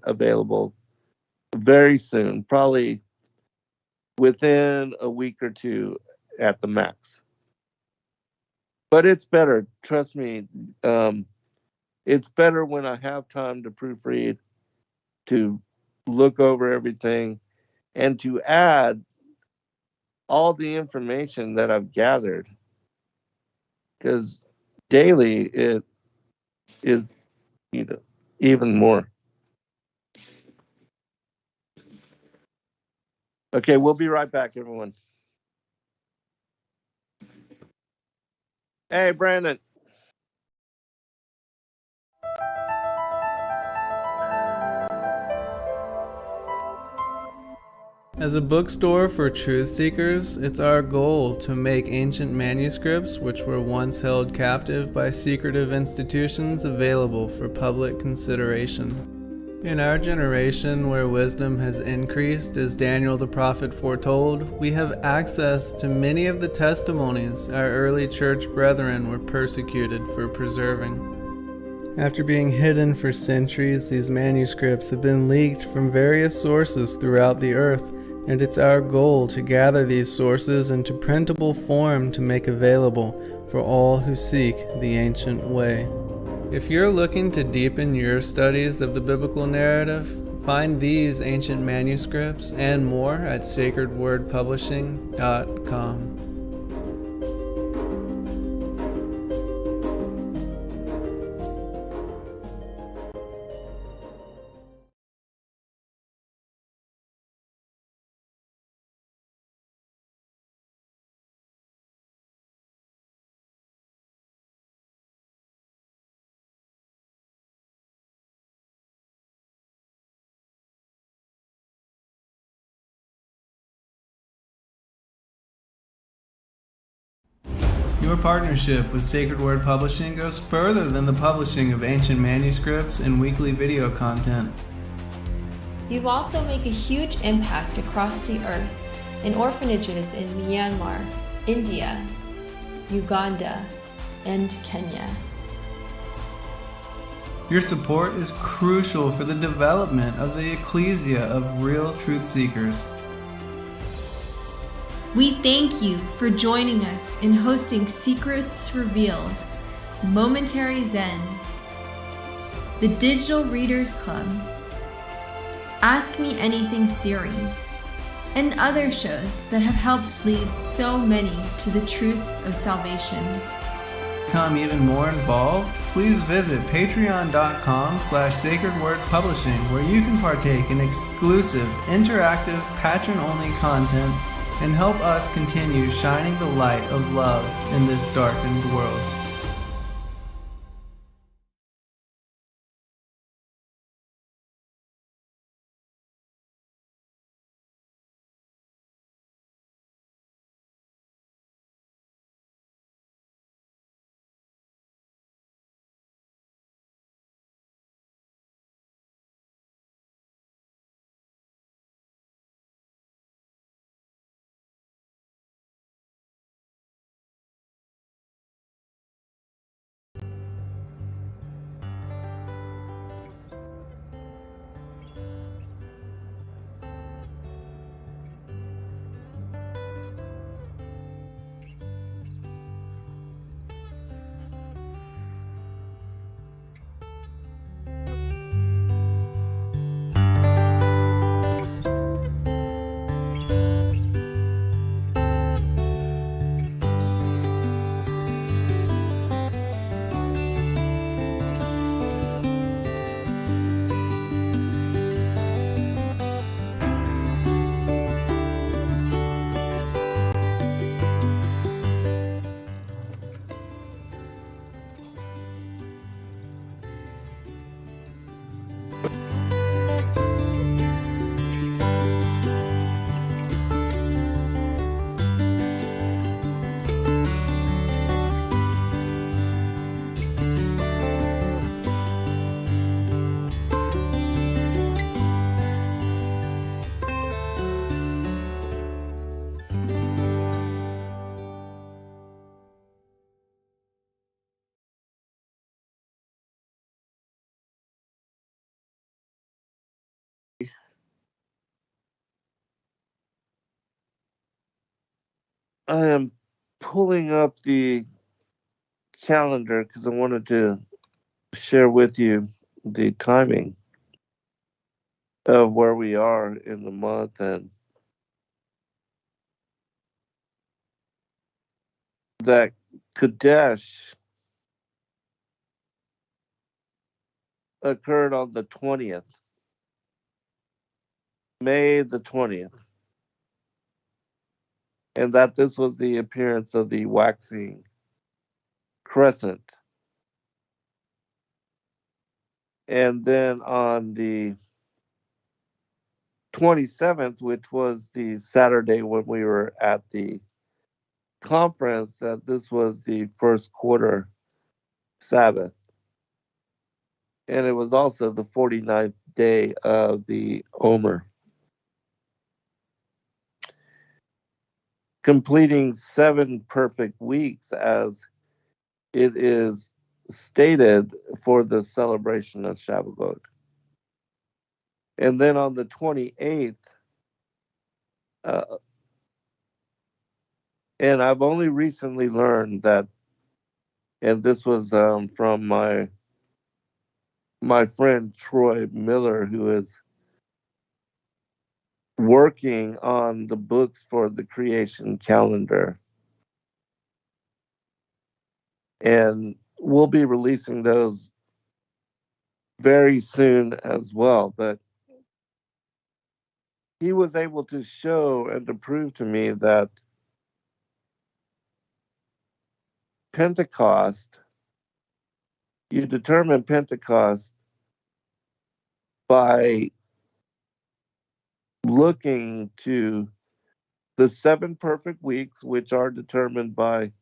available very soon, probably within a week or two at the max. But it's better, trust me. It's better when I have time to proofread, to look over everything, and to add all the information that I've gathered. Because daily it is even more. Okay, we'll be right back, everyone. Hey, Brandon. As a bookstore for truth seekers, it's our goal to make ancient manuscripts which were once held captive by secretive institutions available for public consideration. In our generation, where wisdom has increased as Daniel the prophet foretold, we have access to many of the testimonies our early church brethren were persecuted for preserving. After being hidden for centuries, these manuscripts have been leaked from various sources throughout the earth, and it's our goal to gather these sources into printable form to make available for all who seek the ancient way. If you're looking to deepen your studies of the biblical narrative, find these ancient manuscripts and more at sacredwordpublishing.com. Your partnership with Sacred Word Publishing goes further than the publishing of ancient manuscripts and weekly video content. You also make a huge impact across the earth in orphanages in Myanmar, India, Uganda, and Kenya. Your support is crucial for the development of the ecclesia of real truth seekers. We thank you for joining us in hosting Secrets Revealed, Momentary Zen, the Digital Readers Club, Ask Me Anything series, and other shows that have helped lead so many to the truth of salvation. To become even more involved, please visit patreon.com/sacredwordpublishing, where you can partake in exclusive, interactive, patron-only content and help us continue shining the light of love in this darkened world. I am pulling up the calendar because I wanted to share with you the timing of where we are in the month, and that Kadesh occurred on the 20th, May the 20th, and that this was the appearance of the waxing crescent. And then on the 27th, which was the Saturday when we were at the conference, that this was the first quarter Sabbath. And it was also the 49th day of the Omer, completing 7 perfect weeks as it is stated for the celebration of Shavuot. And then on the 28th, uh, and I've only recently learned that, and this was from my friend Troy Miller, who is working on the books for the creation calendar. And we'll be releasing those very soon as well. But he was able to show and to prove to me that Pentecost, you determine Pentecost by looking to the 7 perfect weeks, which are determined by,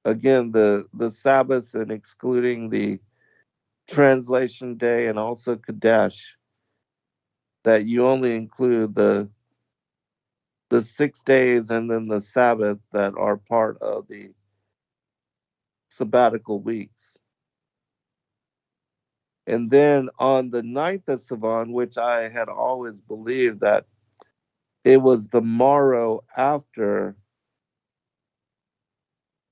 again, the Sabbaths and excluding the translation day and also Kadesh, that you only include the 6 days and then the Sabbath that are part of the sabbatical weeks. And then on the 9th of Sivan, which I had always believed that it was the morrow after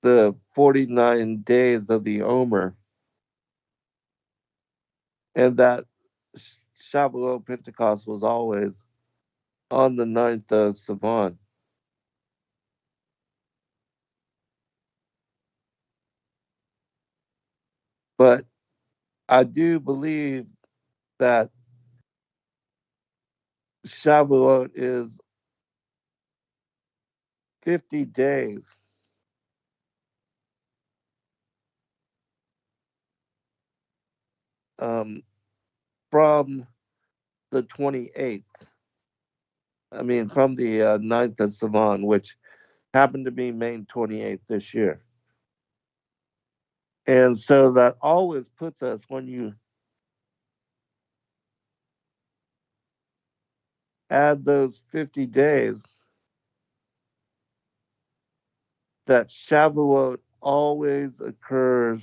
the 49 days of the Omer, and that Shavuot Pentecost was always on the 9th of Sivan. But I do believe that Shavuot is 50 days um, from the 28th. I mean, from the 9th of Sivan, which happened to be May 28th this year. And so that always puts us, when you add those 50 days, that Shavuot always occurs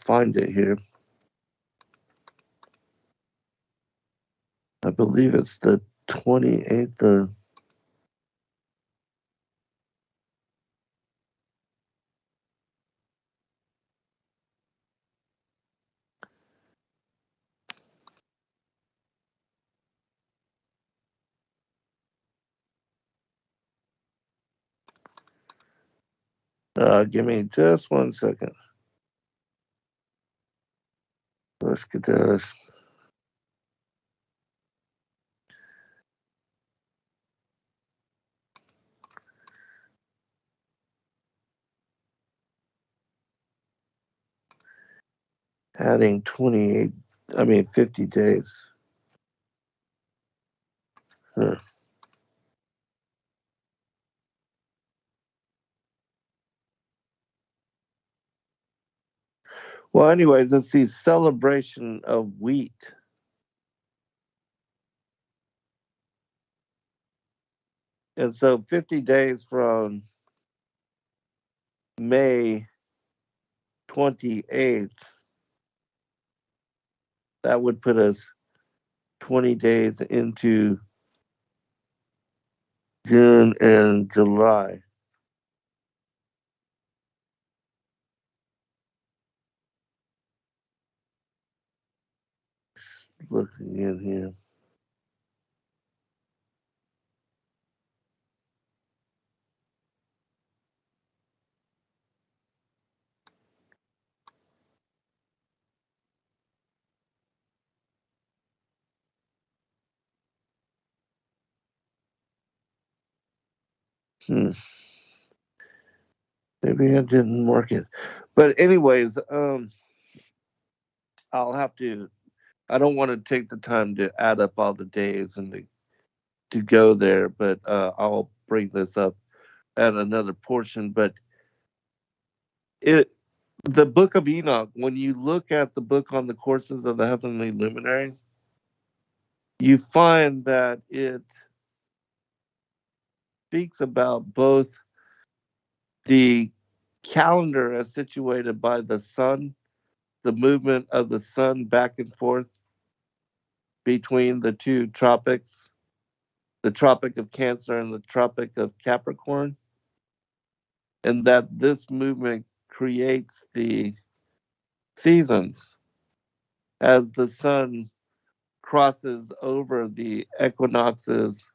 find it here. I believe it's the 28th of give me just 1 second. Let's get this. Adding 28, 50 days. Huh. Well, anyways, it's the celebration of wheat. And so 50 days from May 28th, that would put us 20 days into June and July. Looking in here. Hmm. Maybe I didn't mark it. But anyways, I'll have to I don't want to take the time to add up all the days and to go there, but I'll bring this up at another portion. But it the Book of Enoch, when you look at the book on the courses of the heavenly luminaries, you find that it speaks about both the calendar as situated by the sun, the movement of the sun back and forth between the two tropics, the Tropic of Cancer and the Tropic of Capricorn, and that this movement creates the seasons as the sun crosses over the equinoxes,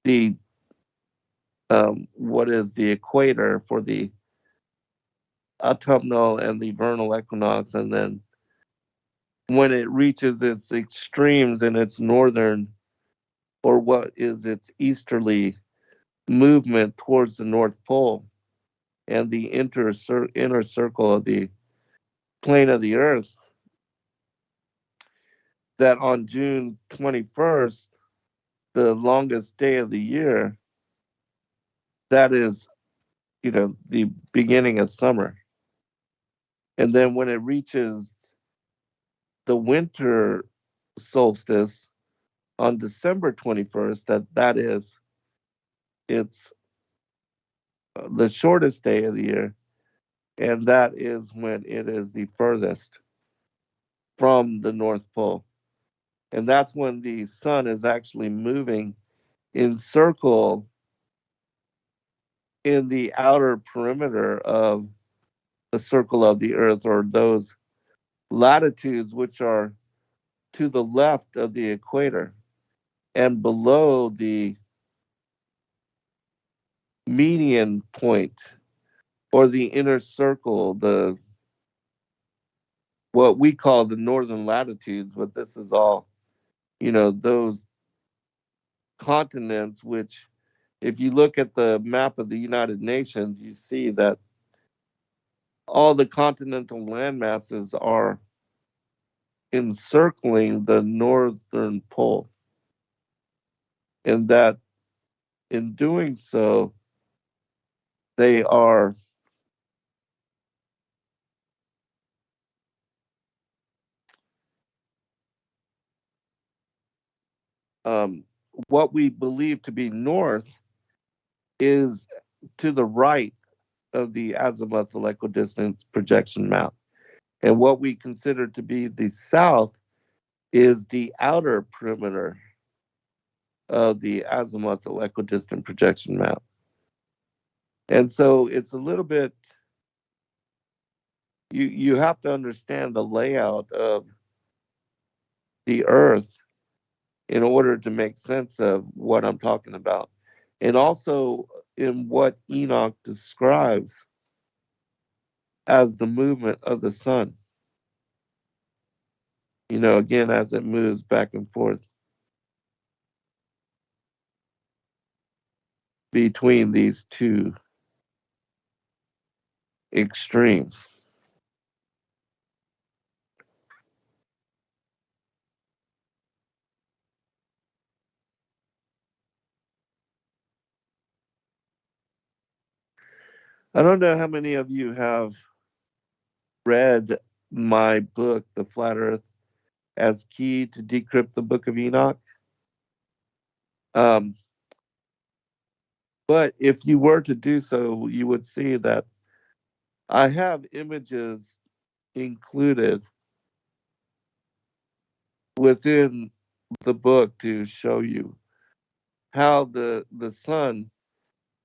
the what is the equator for the autumnal and the vernal equinox, and then when it reaches its extremes in its northern or what is its easterly movement towards the North Pole and the inner circle of the plane of the Earth, that on June 21st, the longest day of the year, that is, the beginning of summer. And then when it reaches the winter solstice on December 21st, that is, it's the shortest day of the year, and that is when it is the furthest from the North Pole. And that's when the sun is actually moving in circle in the outer perimeter of the circle of the earth, or those latitudes which are to the left of the equator and below the median point, or the inner circle, the what we call the northern latitudes. But this is all, those continents which, if you look at the map of the United Nations, you see that all the continental land masses are encircling the northern pole, and that in doing so, they are um, what we believe to be north is to the right of the azimuthal equidistance projection map. And what we consider to be the south is the outer perimeter of the azimuthal equidistant projection map. And so it's a little bit, you have to understand the layout of the earth in order to make sense of what I'm talking about. And also in what Enoch describes as the movement of the sun, again, as it moves back and forth between these two extremes. I don't know how many of you have read my book, The Flat Earth as Key to Decrypt the Book of Enoch. Um, but if you were to do so, you would see that I have images included within the book to show you how the sun,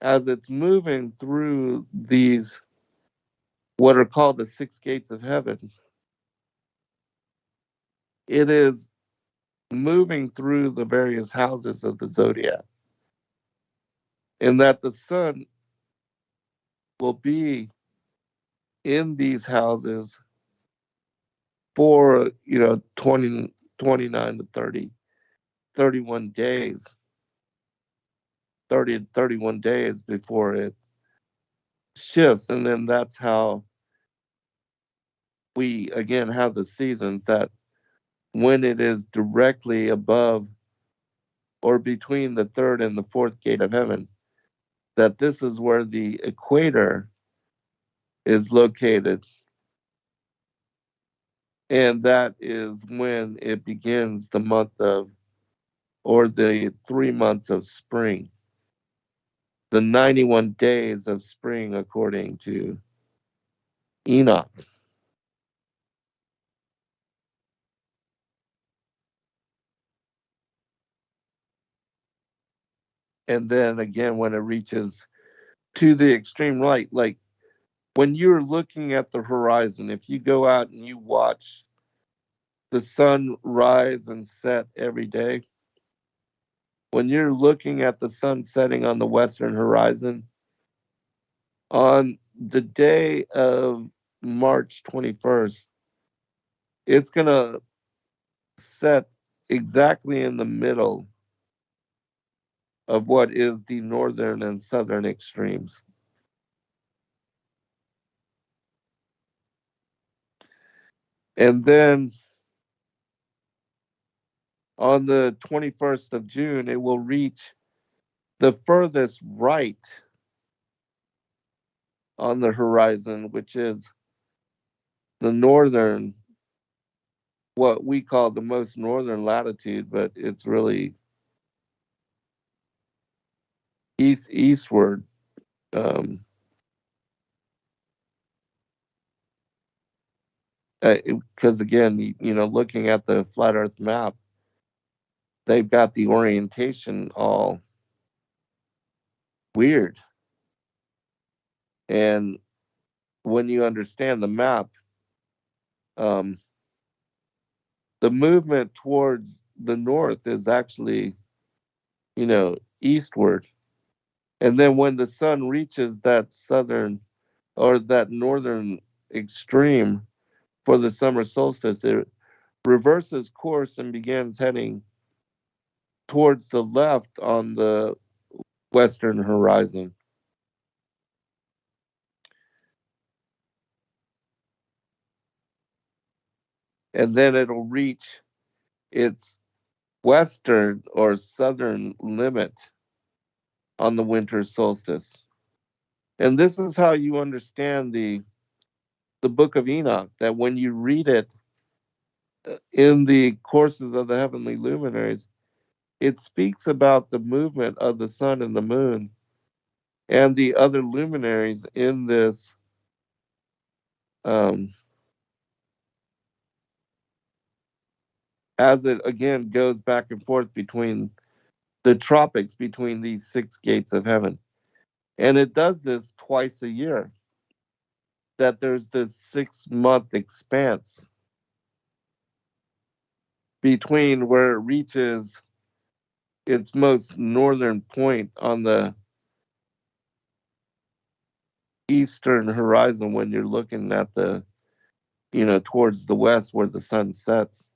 as it's moving through these what are called the six gates of heaven, it is moving through the various houses of the zodiac, and that the sun will be in these houses for 20, 29 to 30, 31 days, 30 to 31 days before it shifts. And then that's how we again have the seasons, that when it is directly above or between the third and the fourth gate of heaven, that this is where the equator is located. And that is when it begins the month of, or the 3 months of spring, the 91 days of spring, according to Enoch. And then again, when it reaches to the extreme right, like when you're looking at the horizon, if you go out and you watch the sun rise and set every day, when you're looking at the sun setting on the western horizon, on the day of March 21st, it's going to set exactly in the middle of what is the northern and southern extremes. And then on the 21st of June, it will reach the furthest right on the horizon, which is the northern, what we call the most northern latitude, but it's really eastward. Um, because again, looking at the flat Earth map, they've got the orientation all weird. And when you understand the map, um, the movement towards the north is actually, eastward. And then when the sun reaches that southern or that northern extreme for the summer solstice, it reverses course and begins heading towards the left on the western horizon. And then it'll reach its western or southern limit on the winter solstice. And this is how you understand the Book of Enoch, that when you read it in the courses of the heavenly luminaries, it speaks about the movement of the sun and the moon and the other luminaries in this, um, as it again goes back and forth between the tropics, between these six gates of heaven. And it does this twice a year, that there's this 6 month expanse between where it reaches its most northern point on the eastern horizon when you're looking at the, towards the west where the sun sets.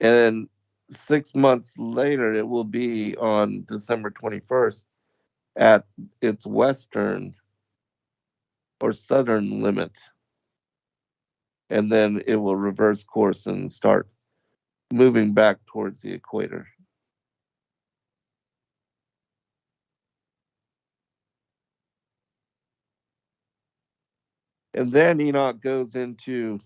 And then 6 months later, it will be on December 21st at its western or southern limit. And then it will reverse course and start moving back towards the equator. And then Enoch goes into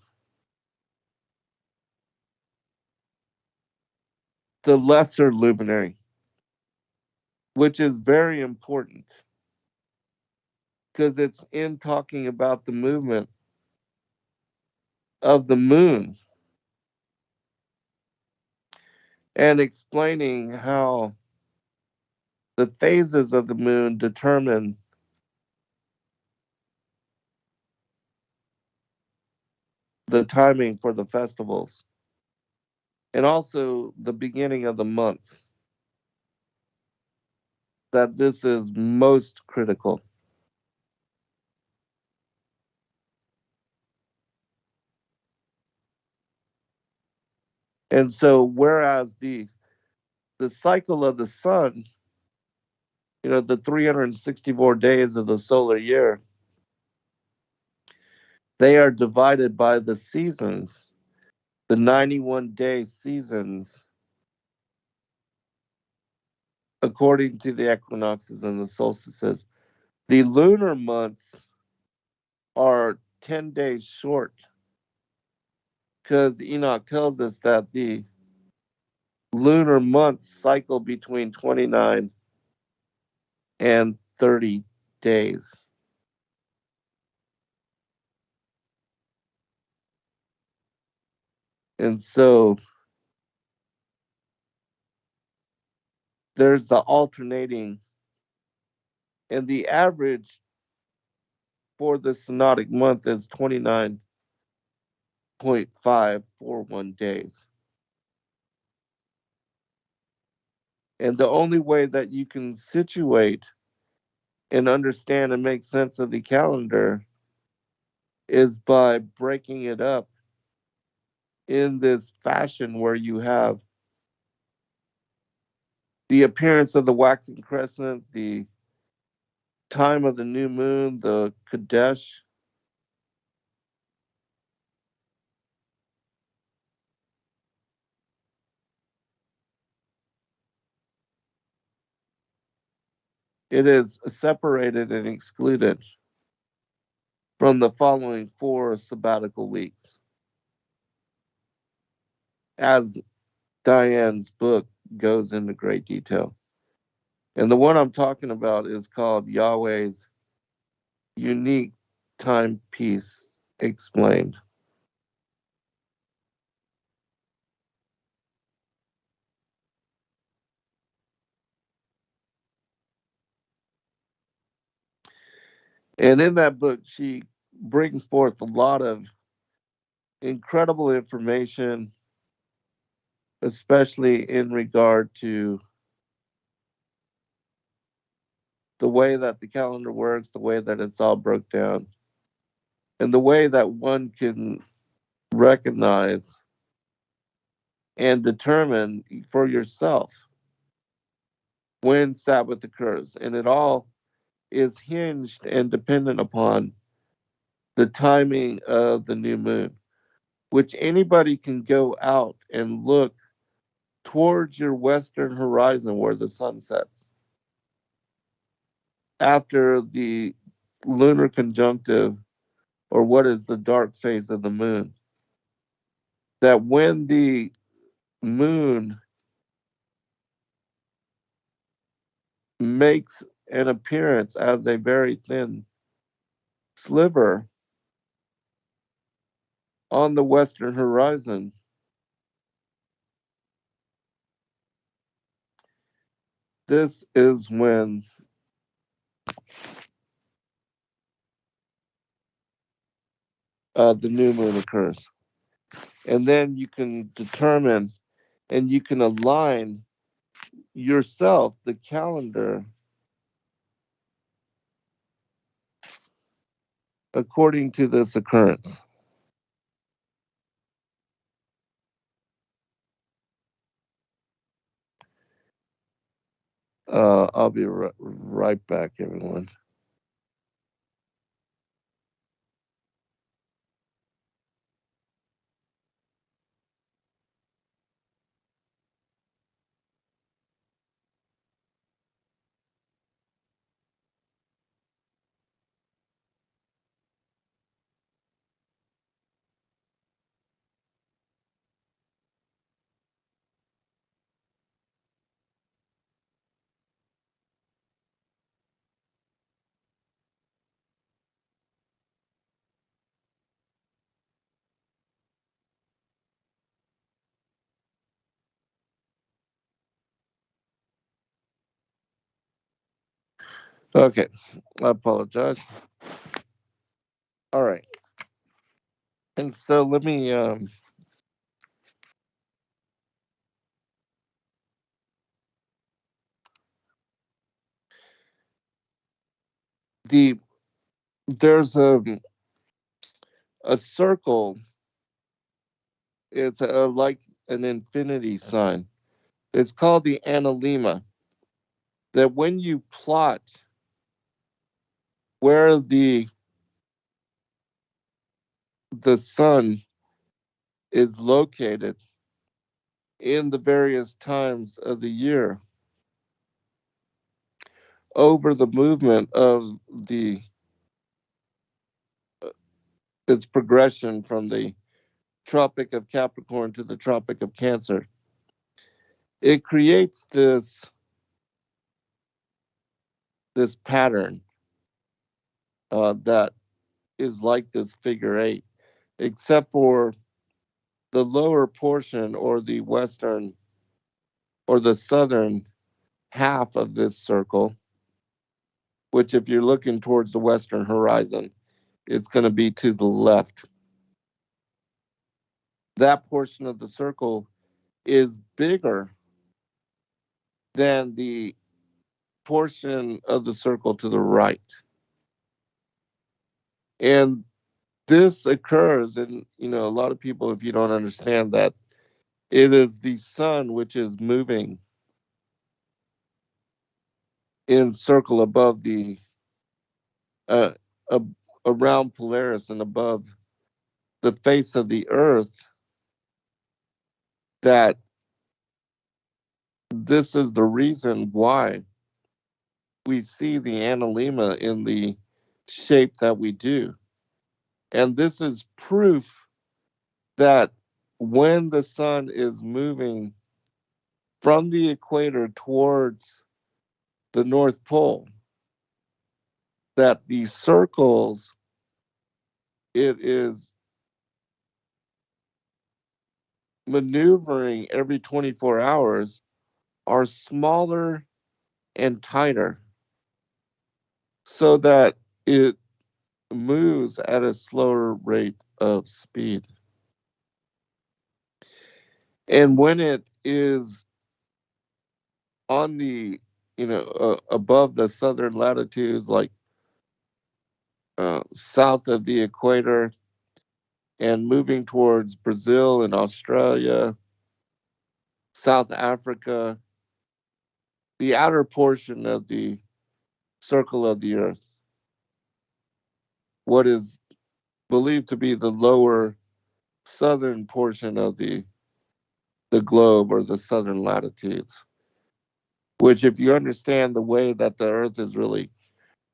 the lesser luminary, which is very important because it's in talking about the movement of the moon and explaining how the phases of the moon determine the timing for the festivals and also the beginning of the months, that this is most critical. And so whereas the cycle of the sun, the 364 days of the solar year, they are divided by the seasons, the 91-day seasons, according to the equinoxes and the solstices. The lunar months are 10 days short because Enoch tells us that the lunar months cycle between 29 and 30 days. And so there's the alternating, and the average for the synodic month is 29.541 days. And the only way that you can situate and understand and make sense of the calendar is by breaking it up in this fashion where you have the appearance of the waxing crescent, the time of the new moon, the Kadesh. It is separated and excluded from the following 4 sabbatical weeks, as Diane's book goes into great detail. And the one I'm talking about is called Yahweh's Unique Timepiece Explained. And in that book, she brings forth a lot of incredible information, especially in regard to the way that the calendar works, the way that it's all broke down, and the way that one can recognize and determine for yourself when Sabbath occurs. And it all is hinged and dependent upon the timing of the new moon, which anybody can go out and look towards your western horizon where the sun sets after the lunar conjunctive, or what is the dark phase of the moon. That when the moon makes an appearance as a very thin sliver on the western horizon, this is when the new moon occurs. And then you can determine and you can align yourself, the calendar, according to this occurrence. I'll be right back, everyone. Okay, I apologize. All right, and so let me the there's a circle. It's like an infinity sign. It's called the analemma. That when you plot where the sun is located in the various times of the year over the movement of the its progression from the Tropic of Capricorn to the Tropic of Cancer, it creates this pattern that is like this figure eight, except for the lower portion or the western or the southern half of this circle, which if you're looking towards the western horizon, it's going to be to the left. That portion of the circle is bigger than the portion of the circle to the right. And this occurs, and a lot of people, if you don't understand that, it is the sun which is moving in circle above uh, around Polaris and above the face of the earth, that this is the reason why we see the analemma in the shape that we do. And this is proof that when the sun is moving from the equator towards the North Pole, that the circles it is maneuvering every 24 hours are smaller and tighter so that it moves at a slower rate of speed. And when it is on the, above the southern latitudes, like south of the equator, and moving towards Brazil and Australia, South Africa, the outer portion of the circle of the earth, what is believed to be the lower southern portion of the globe or the southern latitudes, which if you understand the way that the earth is really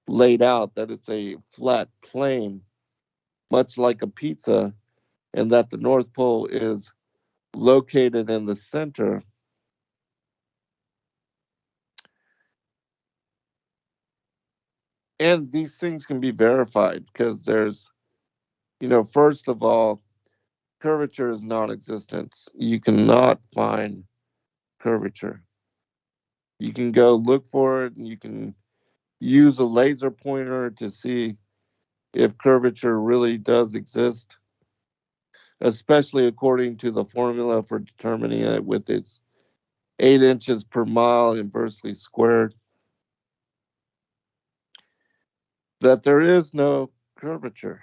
laid out, that it's a flat plane, much like a pizza, and that the North Pole is located in the center. And these things can be verified because there's, first of all, curvature is non existent. You cannot find curvature. You can go look for it and you can use a laser pointer to see if curvature really does exist, especially according to the formula for determining it with its 8 inches per mile inversely squared, that there is no curvature.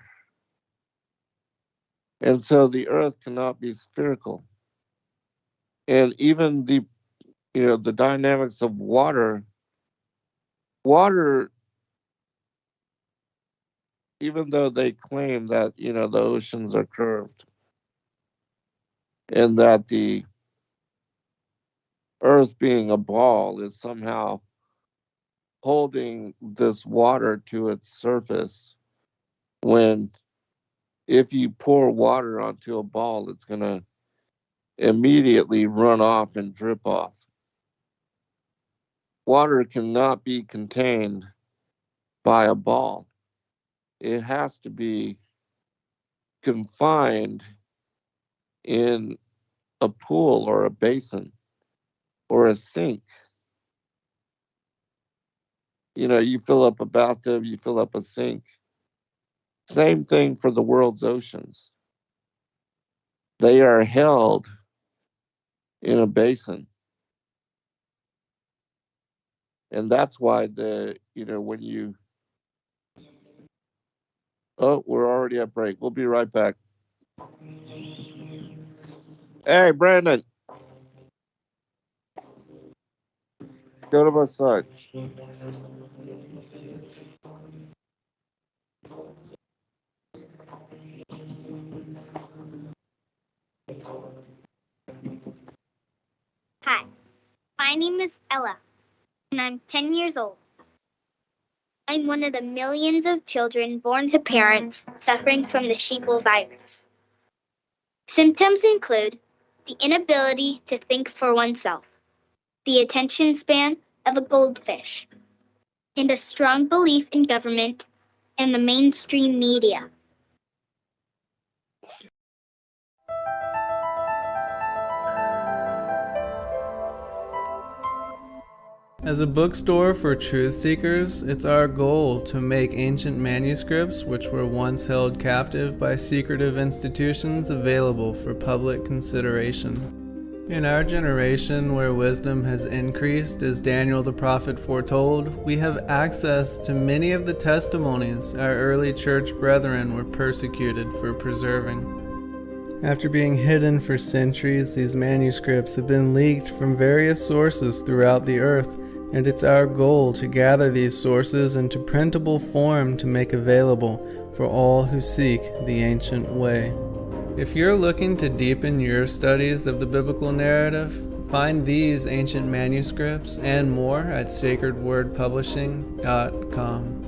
And so the earth cannot be spherical. And even the dynamics of water, even though they claim that, the oceans are curved and that the earth being a ball is somehow holding this water to its surface, when if you pour water onto a ball, it's going to immediately run off and drip off. Water cannot be contained by a ball. It has to be confined in a pool or a basin or a sink. You fill up a bathtub, you fill up a sink. Same thing for the world's oceans. They are held in a basin. And that's why when you, oh, we're already at break. We'll be right back. Hey, Brandon, go to my side. Hi, my name is Ella, and I'm 10 years old. I'm one of the millions of children born to parents suffering from the sheeple virus. Symptoms include the inability to think for oneself, the attention span of a goldfish, and a strong belief in government and the mainstream media. As a bookstore for truth seekers, it's our goal to make ancient manuscripts which were once held captive by secretive institutions available for public consideration. In our generation, where wisdom has increased as Daniel the prophet foretold, we have access to many of the testimonies our early church brethren were persecuted for preserving. After being hidden for centuries, these manuscripts have been leaked from various sources throughout the earth, and it's our goal to gather these sources into printable form to make available for all who seek the ancient way. If you're looking to deepen your studies of the biblical narrative, find these ancient manuscripts and more at sacredwordpublishing.com.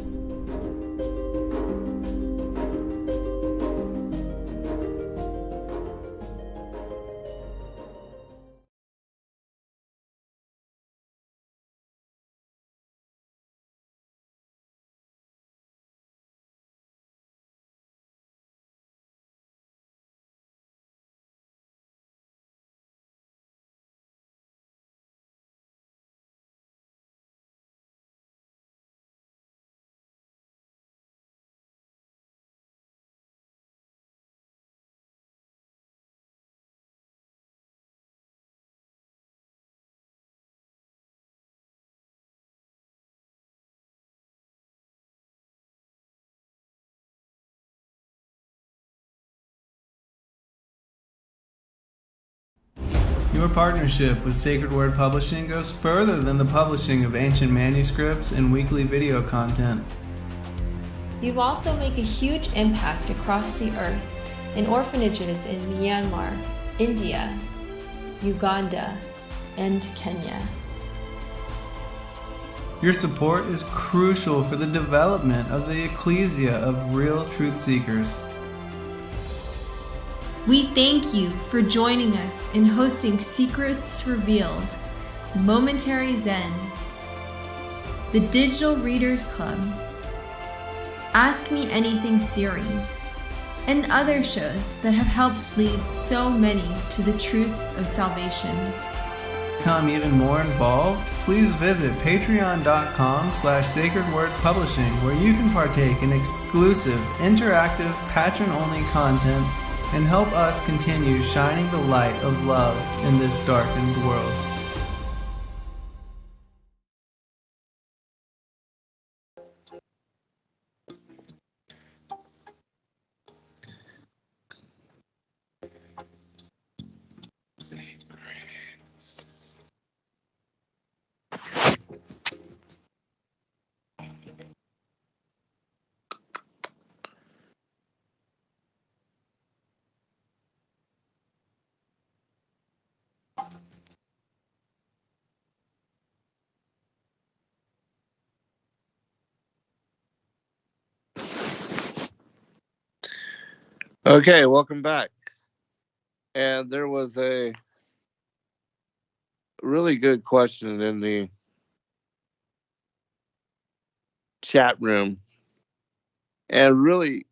Your partnership with Sacred Word Publishing goes further than the publishing of ancient manuscripts and weekly video content. You also make a huge impact across the earth in orphanages in Myanmar, India, Uganda, and Kenya. Your support is crucial for the development of the ecclesia of real truth seekers. We thank you for joining us in hosting Secrets Revealed, Momentary Zen, the Digital Readers Club, Ask Me Anything series, and other shows that have helped lead so many to the truth of salvation. To become even more involved, please visit patreon.com/sacredwordpublishing, where you can partake in exclusive, interactive, patron-only content and help us continue shining the light of love in this darkened world. Okay, welcome back. And there was a really good question in the chat room, and really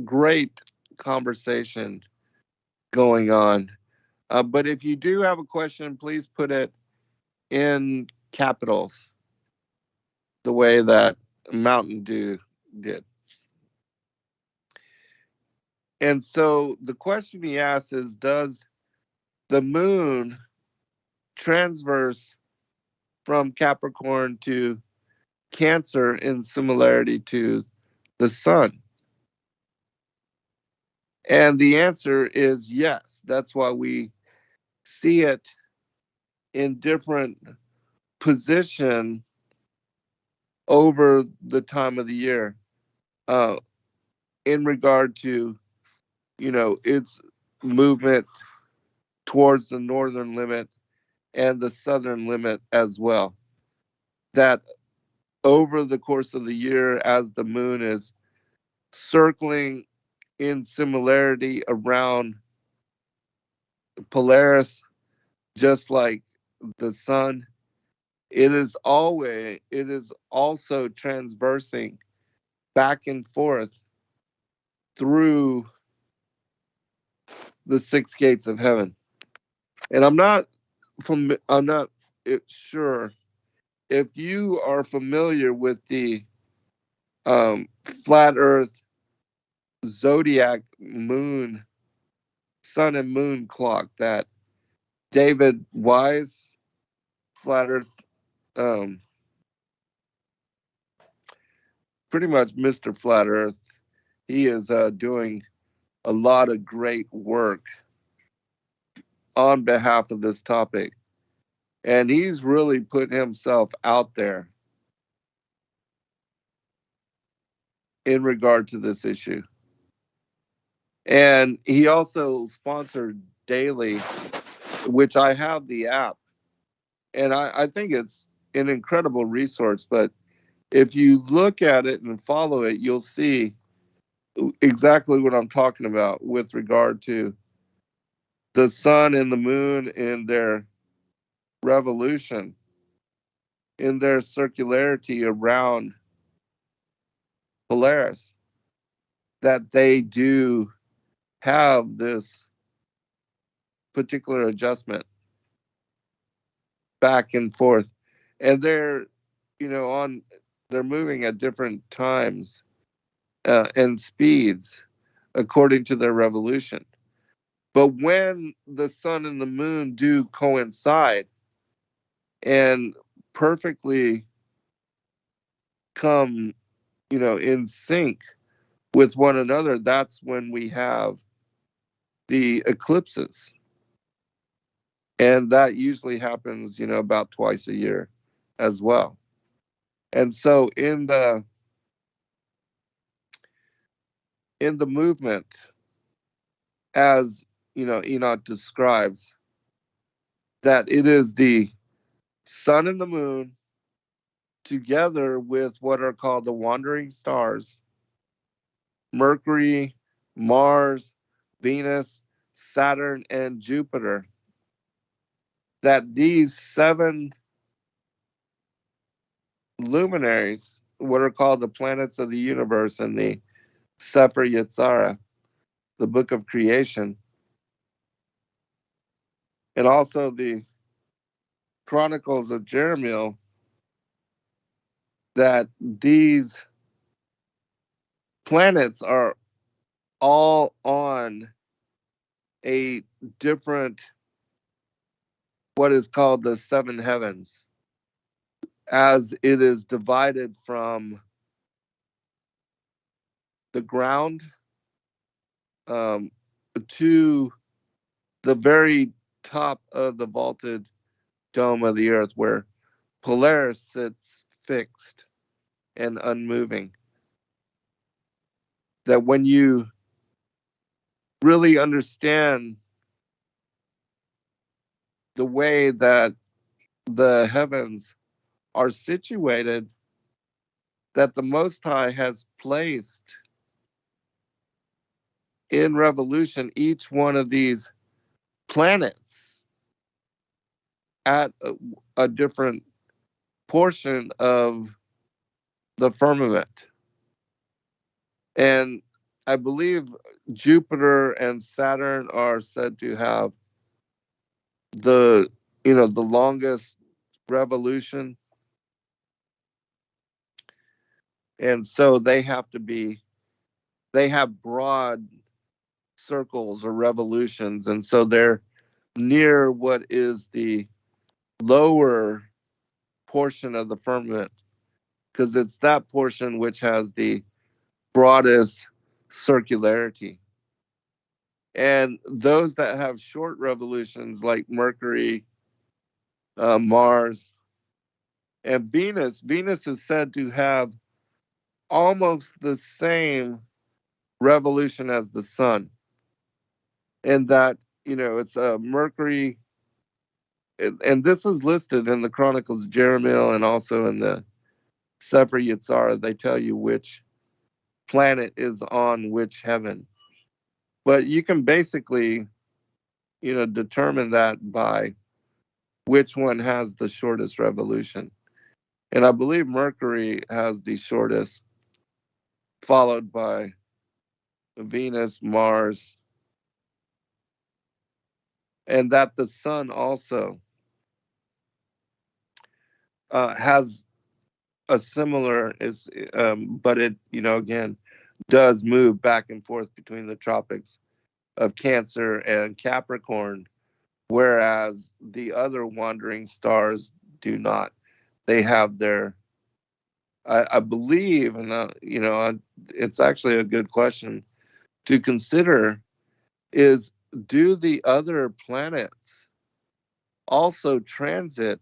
great conversation going on. But if you do have a question, please put it in capitals. the way that Mountain Dew did. And so the question he asks is, does the moon transverse from Capricorn to Cancer in similarity to the sun? And the answer is yes. That's why we see it in different position over the time of the year, uh, in regard to, its movement towards the northern limit and the southern limit as well. That over the course of the year, as the moon is circling in similarity around Polaris, just like the sun, it is also transversing back and forth through the six gates of heaven. And I'm not sure if you are familiar with the flat Earth zodiac moon, sun and moon clock that David Wise, flat Earth, pretty much Mr. Flat Earth, he is doing a lot of great work on behalf of this topic. And he's really put himself out there in regard to this issue. And he also sponsored Daily, which I have the app. And I think it's an incredible resource. But if you look at it and follow it, you'll see exactly what I'm talking about with regard to the sun and the moon in their revolution, in their circularity around Polaris, that they do have this particular adjustment back and forth. And they're, they're moving at different times and speeds according to their revolution. But when the sun and the moon do coincide and perfectly come, in sync with one another, that's when we have the eclipses. And that usually happens, about twice a year as well. And so in the movement, as Enoch describes, that it is the sun and the moon together with what are called the wandering stars, Mercury, Mars, Venus, Saturn, and Jupiter, that these 7 luminaries, what are called the planets of the universe in the Sefer Yetzirah, the book of creation, and also the Chronicles of Jeremiah, that these planets are all on a different, what is called the 7 heavens, as it is divided from the ground to the very top of the vaulted dome of the earth, where Polaris sits fixed and unmoving. That when you really understand the way that the heavens are situated, that the Most High has placed in revolution each one of these planets at a different portion of the firmament. And I believe Jupiter and Saturn are said to have the longest revolution. And so they have broad circles or revolutions. And so they're near what is the lower portion of the firmament, because it's that portion which has the broadest circularity. And those that have short revolutions, like Mercury, Mars, and Venus is said to have almost the same revolution as the sun. And that, it's Mercury, and this is listed in the Chronicles of Jeremiah and also in the Sefer Yetzirah. They tell you which planet is on which heaven. But you can basically, determine that by which one has the shortest revolution. And I believe Mercury has the shortest, followed by Venus, Mars, and that the sun also has a similar, but it, again, does move back and forth between the tropics of Cancer and Capricorn, whereas the other wandering stars do not. They have their, I believe, and it's actually a good question to consider, is do the other planets also transit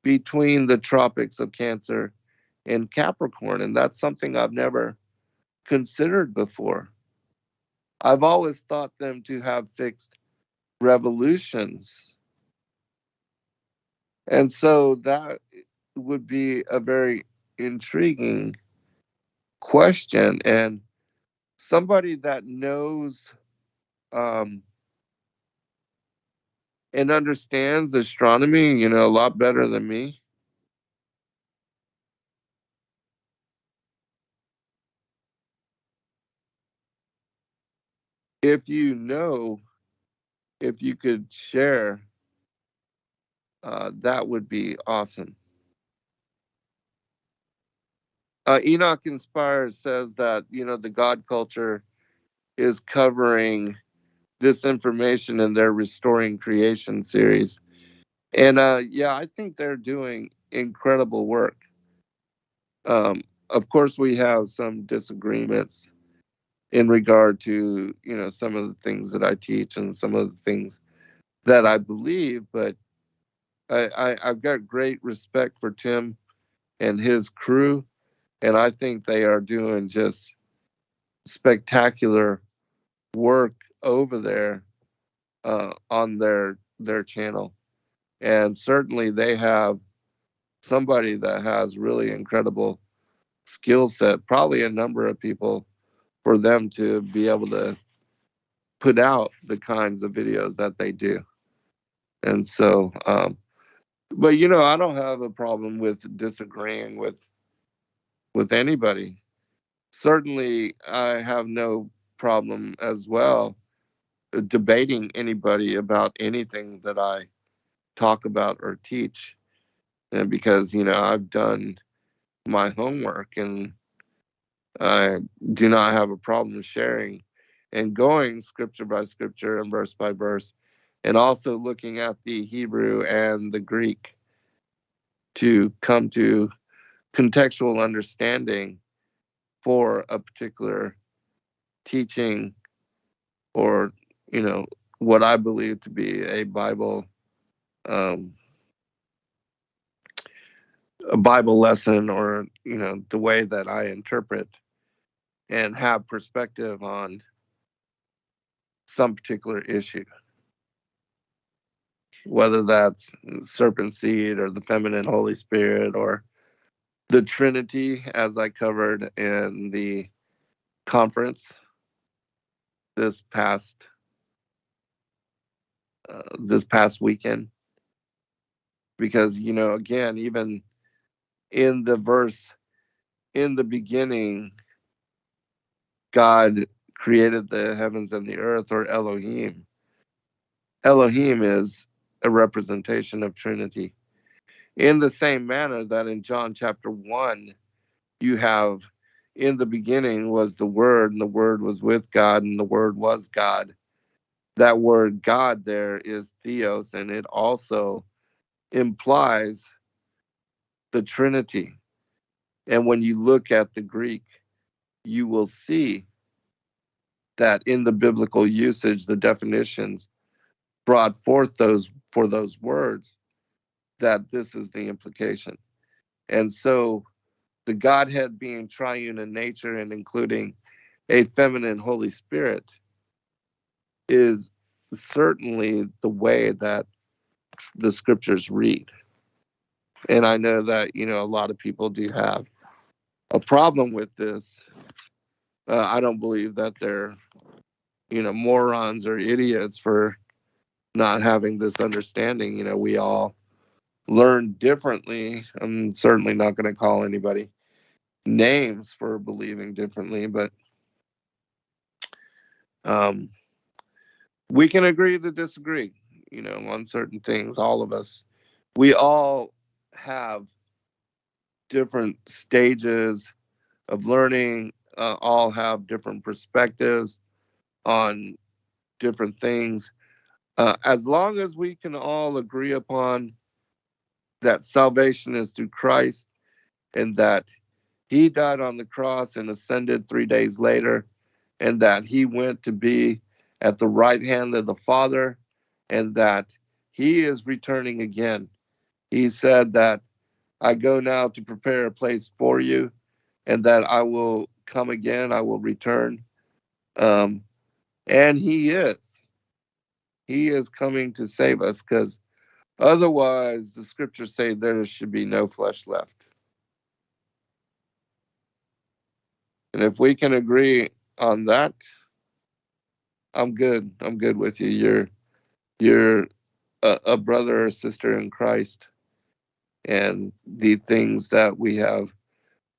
between the tropics of Cancer and Capricorn? And that's something I've never considered before. I've always thought them to have fixed revolutions. And so that would be a very intriguing question. And somebody that knows and understands astronomy, a lot better than me. If if you could share, that would be awesome. Enoch Inspires says that, the God culture is covering this information in their Restoring Creation series. And yeah, I think they're doing incredible work. Of course, we have some disagreements in regard to, some of the things that I teach and some of the things that I believe, but I've got great respect for Tim and his crew, and I think they are doing just spectacular work over there on their channel. And certainly they have somebody that has really incredible skill set, probably a number of people for them to be able to put out the kinds of videos that they do. And so, but I don't have a problem with disagreeing with anybody. Certainly, I have no problem as well debating anybody about anything that I talk about or teach, and because I've done my homework and I do not have a problem sharing and going scripture by scripture and verse by verse, and also looking at the Hebrew and the Greek to come to contextual understanding for a particular teaching, or what I believe to be um, a Bible lesson, or the way that I interpret and have perspective on some particular issue, whether that's serpent seed or the feminine Holy Spirit or the Trinity, as I covered in the conference this past weekend. Because again, even in the verse, in the beginning, God created the heavens and the earth, or Elohim. Elohim is a representation of Trinity. In the same manner that in John chapter 1, you have, in the beginning was the Word, and the Word was with God, and the Word was God. That word God there is theos, and it also implies the Trinity. And when you look at the Greek, you will see that in the biblical usage, the definitions brought forth those for those words, that this is the implication. And so the Godhead being triune in nature and including a feminine Holy Spirit is certainly the way that the scriptures read. And I know that, a lot of people do have a problem with this. I don't believe that they're, morons or idiots for not having this understanding. We all learn differently. I'm certainly not going to call anybody names for believing differently, but um, we can agree to disagree, on certain things. All of us, we all have different stages of learning, all have different perspectives on different things. As long as we can all agree upon that salvation is through Christ and that he died on the cross and ascended 3 days later, and that he went to be at the right hand of the Father, and that he is returning again. He said that I go now to prepare a place for you, and that I will come again, I will return. And he is. He is coming to save us, because otherwise, the scriptures say there should be no flesh left. And if we can agree on that, I'm good. I'm good with you. You're a brother or sister in Christ, and the things that we have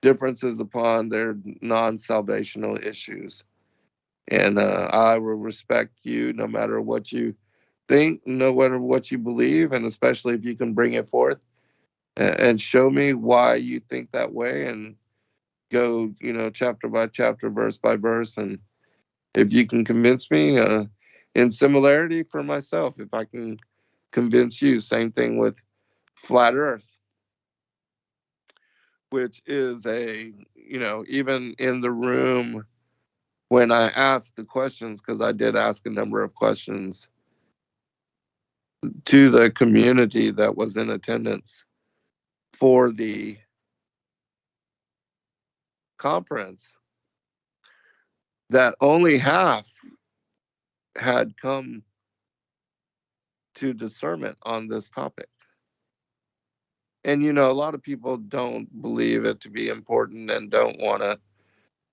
differences upon, they're non-salvational issues. And I will respect you no matter what you think, no matter what you believe, and especially if you can bring it forth and show me why you think that way, and go, chapter by chapter, verse by verse, and if you can convince me in similarity for myself, if I can convince you. Same thing with flat earth, which is even in the room when I asked the questions, because I did ask a number of questions to the community that was in attendance for the conference, that only half had come to discernment on this topic. And, a lot of people don't believe it to be important and don't want to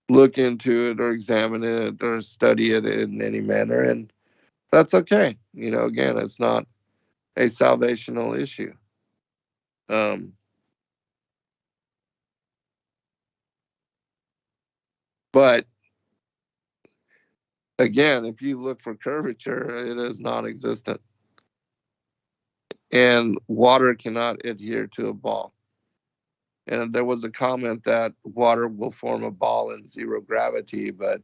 look into it or examine it or study it in any manner. And that's okay. Again, it's not a salvational issue. Um, but again, if you look for curvature, it is non existent. And water cannot adhere to a ball. And there was a comment that water will form a ball in zero gravity, but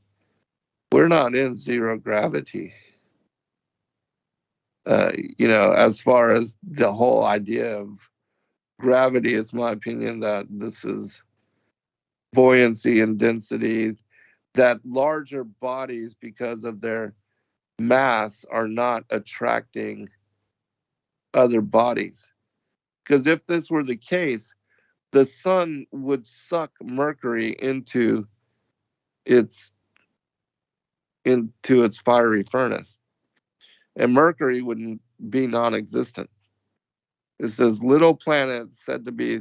we're not in zero gravity. As far as the whole idea of gravity, it's my opinion that this is buoyancy and density, that larger bodies, because of their mass, are not attracting other bodies. Because if this were the case, the sun would suck Mercury its into its fiery furnace, and Mercury would be non-existent. It's this little planet said to be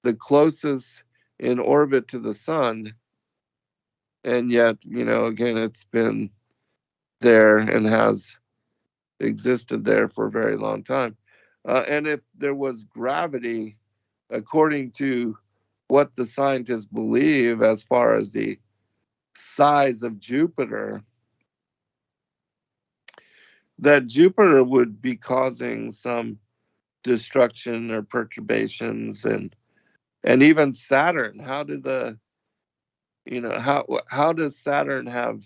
the closest in orbit to the sun, and yet, again, it's been there and has existed there for a very long time. And if there was gravity, according to what the scientists believe, as far as the size of Jupiter, that Jupiter would be causing some destruction or perturbations, and And even Saturn, how did the, how does Saturn have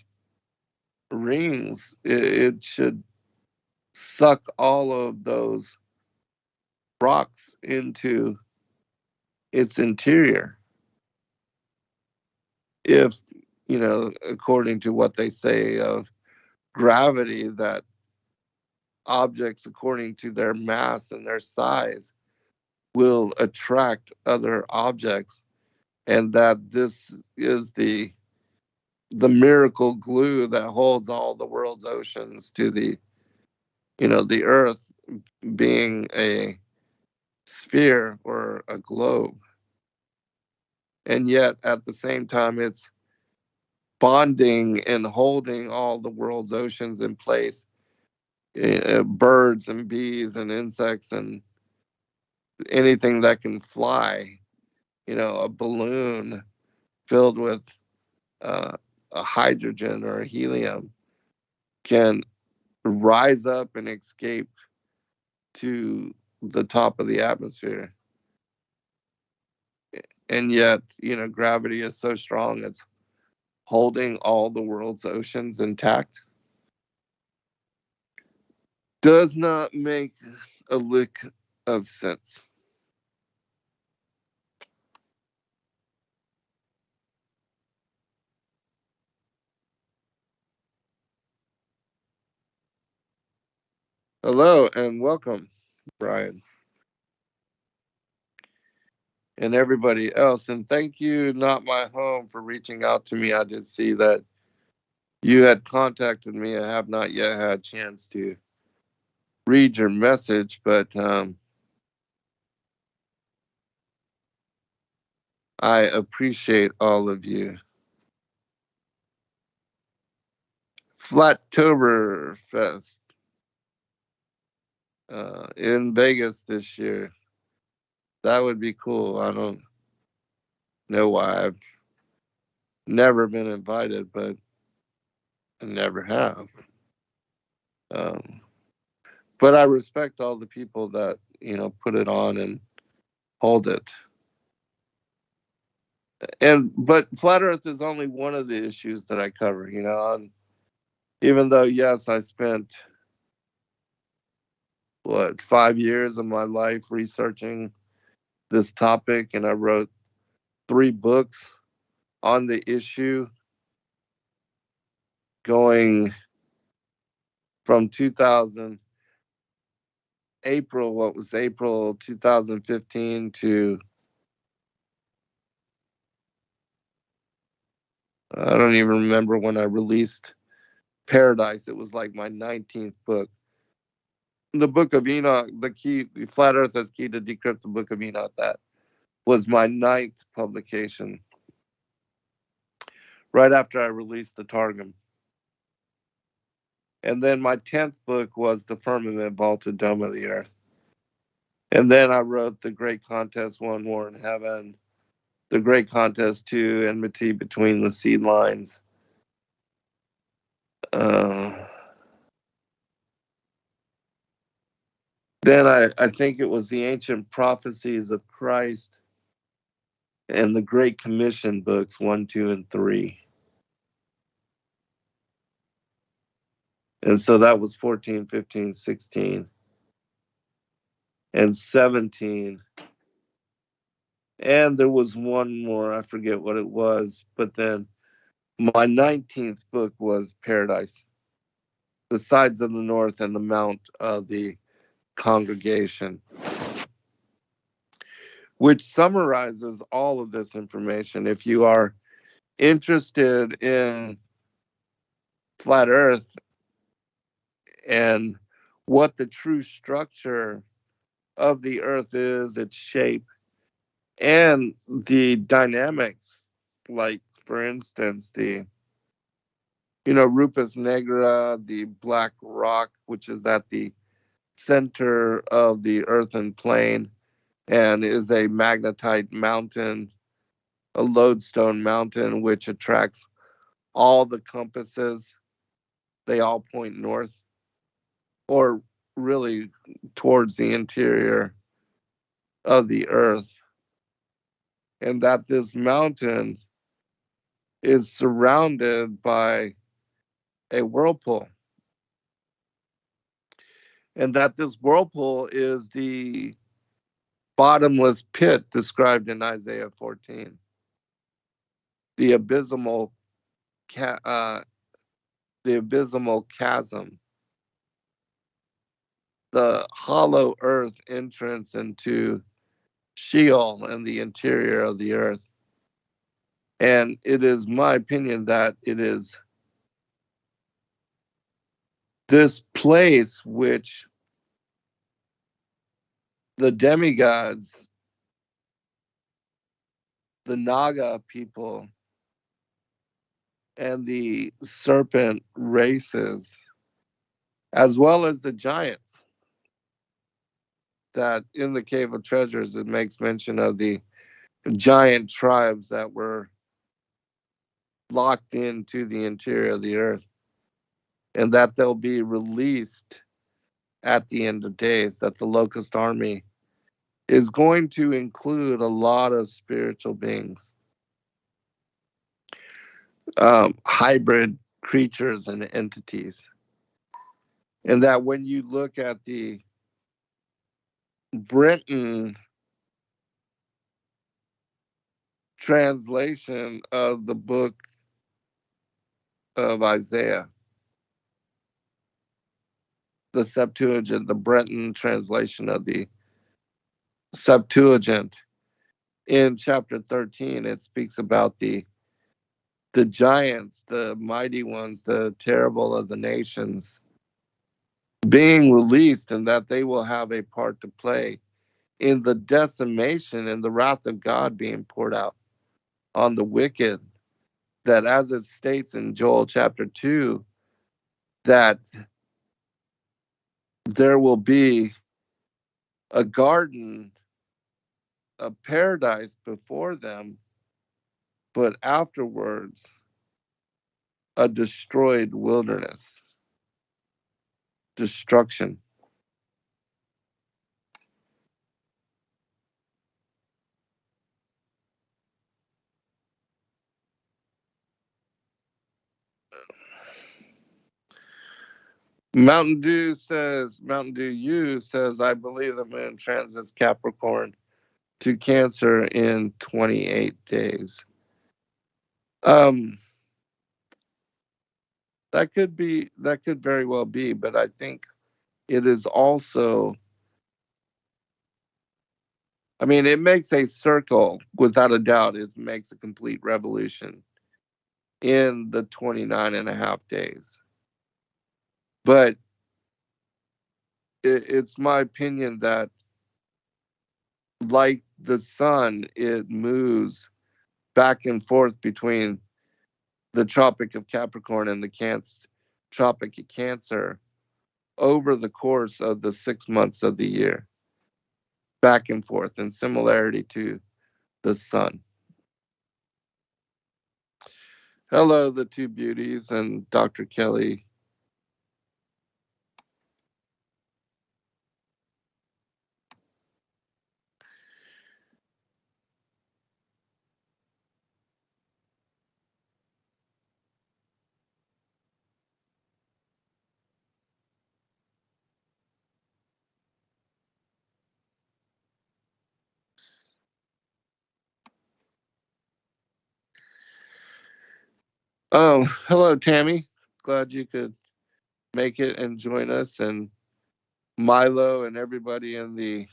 rings? It should suck all of those rocks into its interior. If, according to what they say of gravity, that objects, according to their mass and their size, will attract other objects, and that this is the miracle glue that holds all the world's oceans to the earth being a sphere or a globe. And yet at the same time, it's bonding and holding all the world's oceans in place. Birds and bees and insects and anything that can fly, a balloon filled with a hydrogen or a helium can rise up and escape to the top of the atmosphere. And yet, gravity is so strong, it's holding all the world's oceans intact. Does not make a lick of sense. Hello and welcome, Brian, and everybody else. And thank you, Not My Home, for reaching out to me. I did see that you had contacted me. I have not yet had a chance to read your message, but I appreciate all of you. Flattoberfest in Vegas this year. That would be cool. I don't know why I've never been invited, but I never have. But I respect all the people that, put it on and hold it. But flat Earth is only one of the issues that I cover, and even though, yes, I spent 5 years of my life researching this topic, and I wrote 3 books on the issue, going from April 2015 to, I don't even remember when I released Paradise. It was like my 19th book. The Book of Enoch, the Flat Earth as Key to Decrypt the Book of Enoch, that was my 9th publication, right after I released the Targum. And then my 10th book was The Firmament Vaulted Dome of the Earth. And then I wrote The Great Contest, One War in Heaven, The Great Contest 2, Enmity Between the Seed Lines. Then I think it was The Ancient Prophecies of Christ and the Great Commission books 1, 2, and 3. And so that was 14, 15, 16, and 17. And there was one more, I forget what it was, but then my 19th book was Paradise, The Sides of the North and the Mount of the Congregation, which summarizes all of this information. If you are interested in flat Earth and what the true structure of the Earth is, its shape, and the dynamics, like, for instance, the Rupus Negra, the black rock, which is at the center of the earthen plane and is a magnetite mountain, a lodestone mountain, which attracts all the compasses. They all point north, or really towards the interior of the earth. and that this mountain is surrounded by a whirlpool, and that this whirlpool is the bottomless pit described in Isaiah 14, the abysmal, the abysmal chasm, the hollow earth entrance into Sheol and the interior of the earth. And it is my opinion that it is this place which the demigods, the Naga people, and the serpent races, as well as the giants, that in the Cave of Treasures, it makes mention of the giant tribes that were locked into the interior of the earth, and that they'll be released at the end of days, that the locust army is going to include a lot of spiritual beings, hybrid creatures and entities. And that when you look at the Britain translation of the book of Isaiah, the Septuagint, the Breton translation of the Septuagint, in chapter 13, it speaks about the giants, the mighty ones, the terrible of the nations, being released, and that they will have a part to play in the decimation and the wrath of God being poured out on the wicked. That, as it states in Joel chapter 2, that there will be a garden, a paradise before them, but afterwards a destroyed wilderness, destruction. Mountain Dew U says, I believe the moon transits Capricorn to Cancer in 28 days. That could very well be, but I think it is also, I mean, it makes a circle, without a doubt. It makes a complete revolution in the 29 and a half days. But it's my opinion that, like the sun, it moves back and forth between the Tropic of Capricorn and the Tropic of Cancer over the course of the 6 months of the year, back and forth, in similarity to the sun. Hello, the two beauties and Dr. Kelly. Oh, hello, Tammy. Glad you could make it and join us, and Milo and everybody in the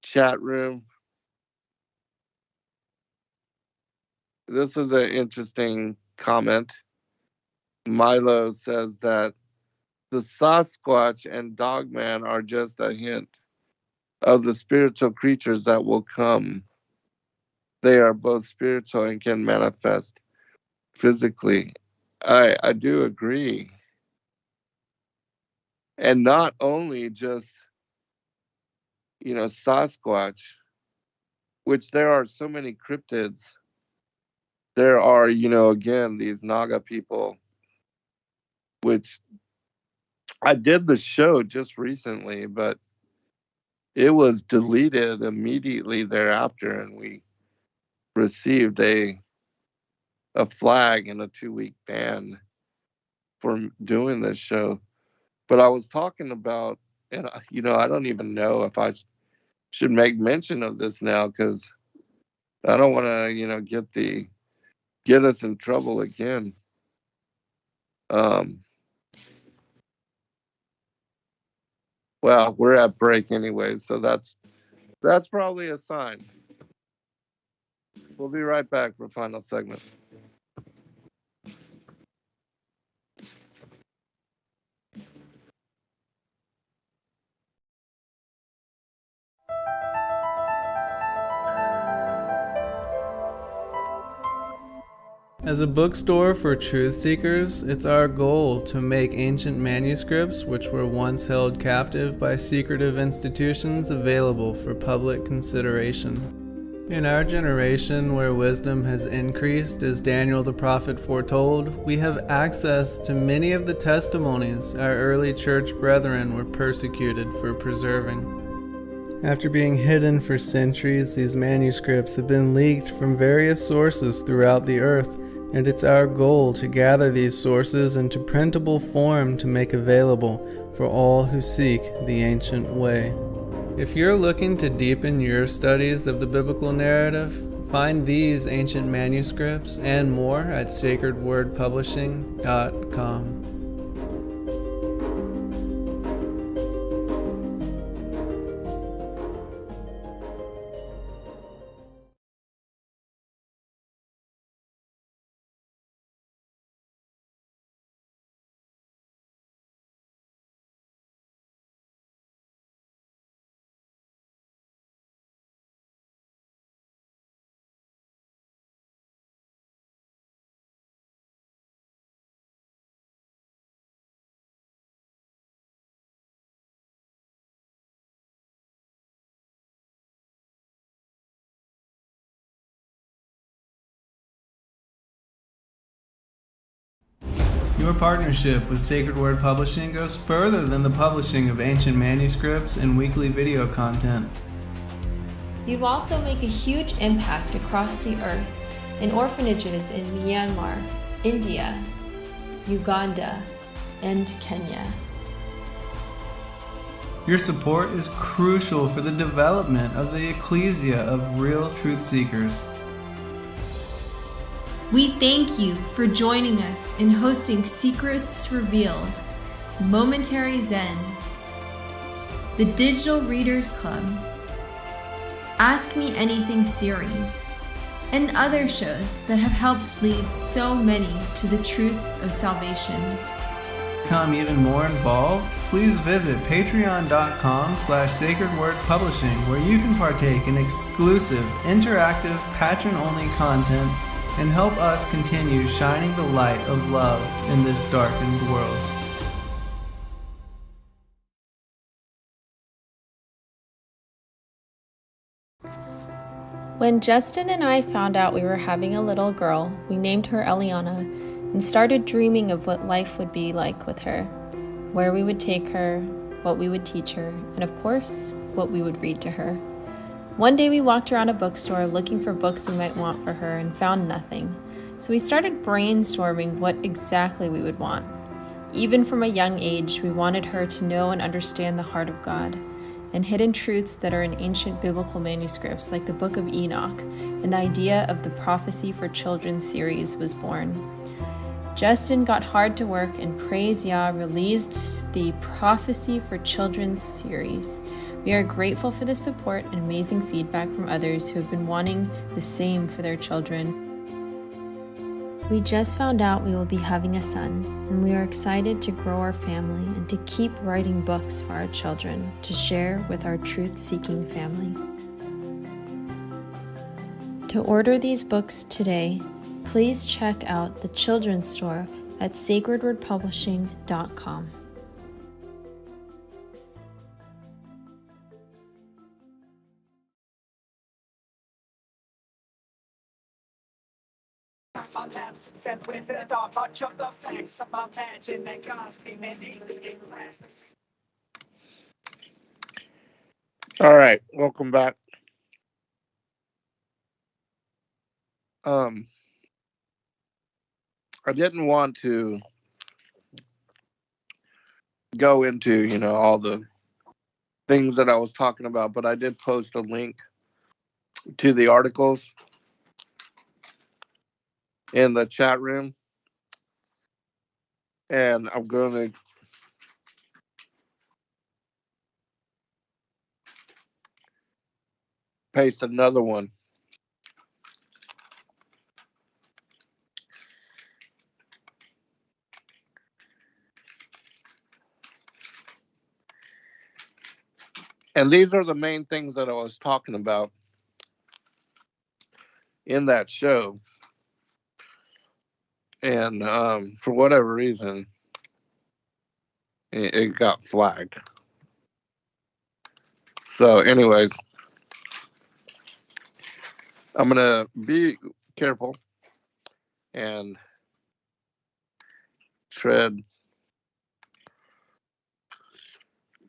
chat room. This is an interesting comment. Milo says that the Sasquatch and Dogman are just a hint of the spiritual creatures that will come. They are both spiritual and can manifest physically. I do agree. And not only just, Sasquatch, which there are so many cryptids. There are, again, these Naga people, which I did the show just recently, but it was deleted immediately thereafter, and we received a flag and a 2-week ban for doing this show. But I was talking about, and I don't even know if I should make mention of this now, because I don't want to, get us in trouble again. Well, we're at break anyway, so that's probably a sign. We'll be right back for final segment. As a bookstore for truth seekers, it's our goal to make ancient manuscripts which were once held captive by secretive institutions available for public consideration. In our generation, where wisdom has increased as Daniel the prophet foretold, we have access to many of the testimonies our early church brethren were persecuted for preserving. After being hidden for centuries, these manuscripts have been leaked from various sources throughout the earth, and it's our goal to gather these sources into printable form to make available for all who seek the ancient way. If you're looking to deepen your studies of the biblical narrative, find these ancient manuscripts and more at sacredwordpublishing.com. Your partnership with Sacred Word Publishing goes further than the publishing of ancient manuscripts and weekly video content. You also make a huge impact across the earth in orphanages in Myanmar, India, Uganda, and Kenya. Your support is crucial for the development of the ecclesia of real truth seekers. We thank you for joining us in hosting Secrets Revealed, Momentary Zen, the Digital Readers Club, Ask Me Anything series, and other shows that have helped lead so many to the truth of salvation. To become even more involved, please visit patreon.com/sacredwordpublishing, where you can partake in exclusive, interactive, patron-only content and help us continue shining the light of love in this darkened world. When Justin and I found out we were having a little girl, we named her Eliana and started dreaming of what life would be like with her, where we would take her, what we would teach her, and of course, what we would read to her. One day we walked around a bookstore looking for books we might want for her and found nothing. So we started brainstorming what exactly we would want. Even from a young age, we wanted her to know and understand the heart of God and hidden truths that are in ancient biblical manuscripts like the Book of Enoch, and the idea of the Prophecy for Children series was born. Justin got hard to work and praise Yah released the Prophecy for Children series. We are grateful for the support and amazing feedback from others who have been wanting the same for their children. We just found out we will be having a son, and we are excited to grow our family and to keep writing books for our children to share with our truth-seeking family. To order these books today, please check out the children's store at sacredwordpublishing.com. Set with a dog, much of the facts of imagine that God's came in alien races. All right, welcome back. I didn't want to go into, all the things that I was talking about, but I did post a link to the articles in the chat room, and I'm going to paste another one. And these are the main things that I was talking about in that show. And for whatever reason, it got flagged. So, anyways, I'm going to be careful and tread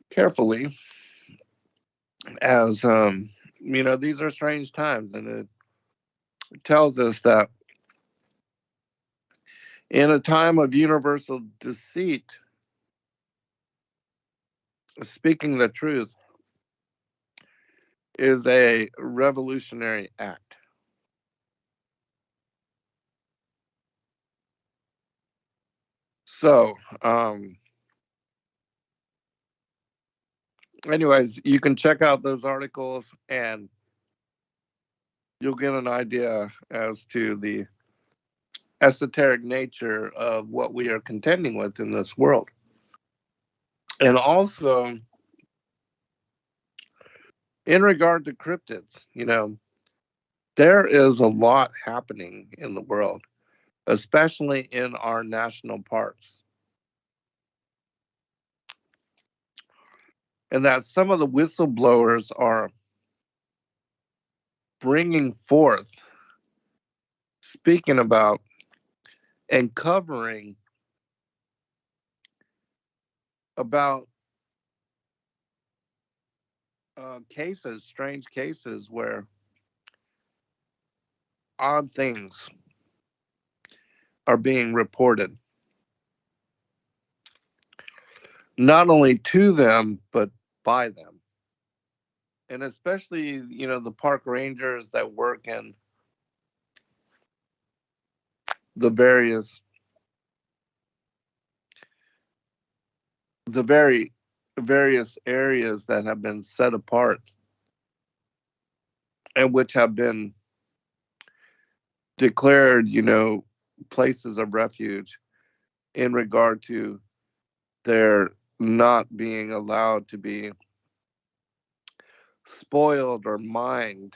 carefully as, these are strange times. And it tells us that in a time of universal deceit, speaking the truth is a revolutionary act. So, anyways, you can check out those articles and you'll get an idea as to the esoteric nature of what we are contending with in this world. And also, in regard to cryptids, there is a lot happening in the world, especially in our national parks. And that some of the whistleblowers are bringing forth, speaking about, and covering about cases, strange cases where odd things are being reported, not only to them, but by them. And especially, the park rangers that work in the very various areas that have been set apart and which have been declared, places of refuge in regard to their not being allowed to be spoiled or mined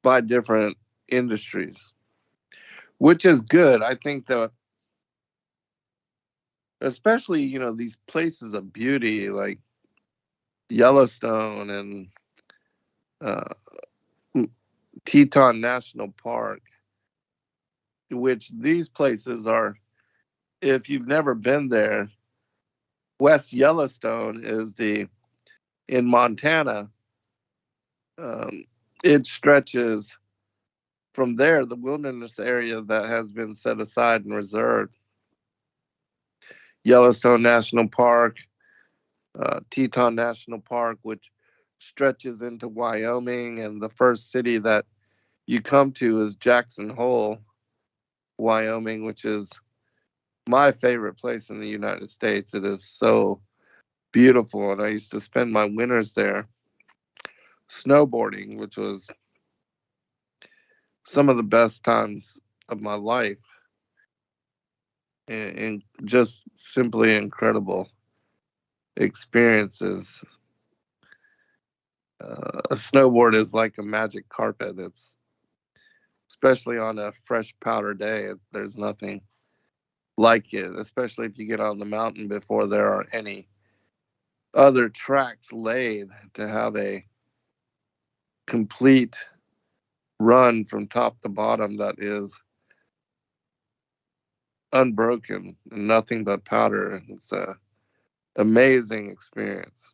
by different industries, which is good. I think that especially, these places of beauty like Yellowstone and uh, Teton National Park, which these places are, if you've never been there, West Yellowstone is in Montana. It stretches from there, the wilderness area that has been set aside and reserved. Yellowstone National Park, Teton National Park, which stretches into Wyoming, and the first city that you come to is Jackson Hole, Wyoming, which is my favorite place in the United States. It is so beautiful, and I used to spend my winters there snowboarding, which was some of the best times of my life, and just simply incredible experiences. A snowboard is like a magic carpet. It's especially on a fresh powder day. There's nothing like it, especially if you get on the mountain before there are any other tracks laid, to have a complete run from top to bottom that is unbroken and nothing but powder. It's a amazing experience.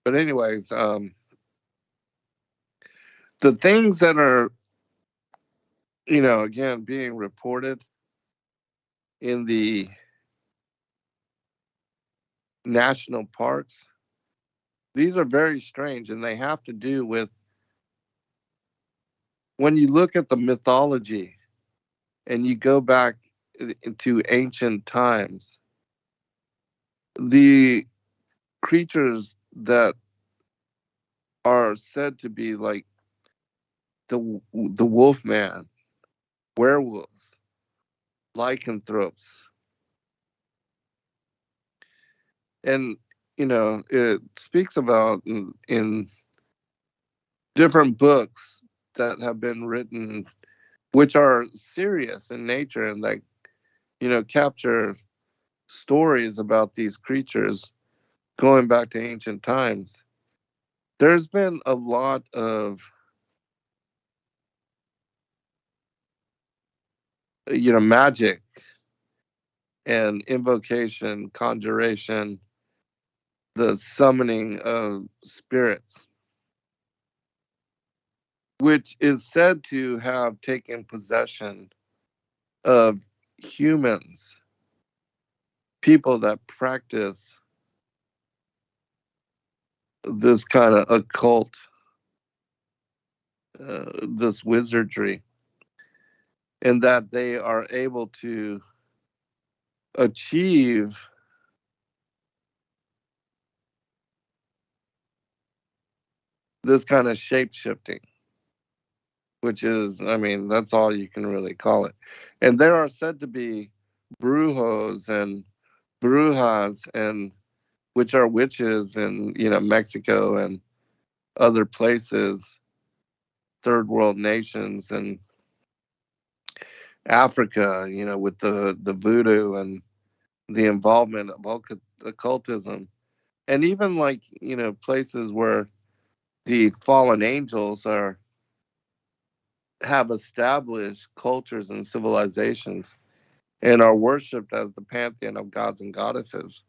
But anyways, the things that are, again, being reported in the national parks, these are very strange, and they have to do with, when you look at the mythology and you go back into ancient times, the creatures that are said to be like the wolf man, werewolves, lycanthropes, and it speaks about in different books that have been written, which are serious in nature and like capture stories about these creatures going back to ancient times. There's been a lot of magic and invocation, conjuration, the summoning of spirits, which is said to have taken possession of humans, people that practice this kind of occult, this wizardry, and that they are able to achieve this kind of shape shifting, which is, I mean, that's all you can really call it. And there are said to be brujos and brujas, and which are witches in Mexico and other places, third world nations, and Africa, with the voodoo and the involvement of occultism, and even like places where the fallen angels have established cultures and civilizations and are worshipped as the pantheon of gods and goddesses.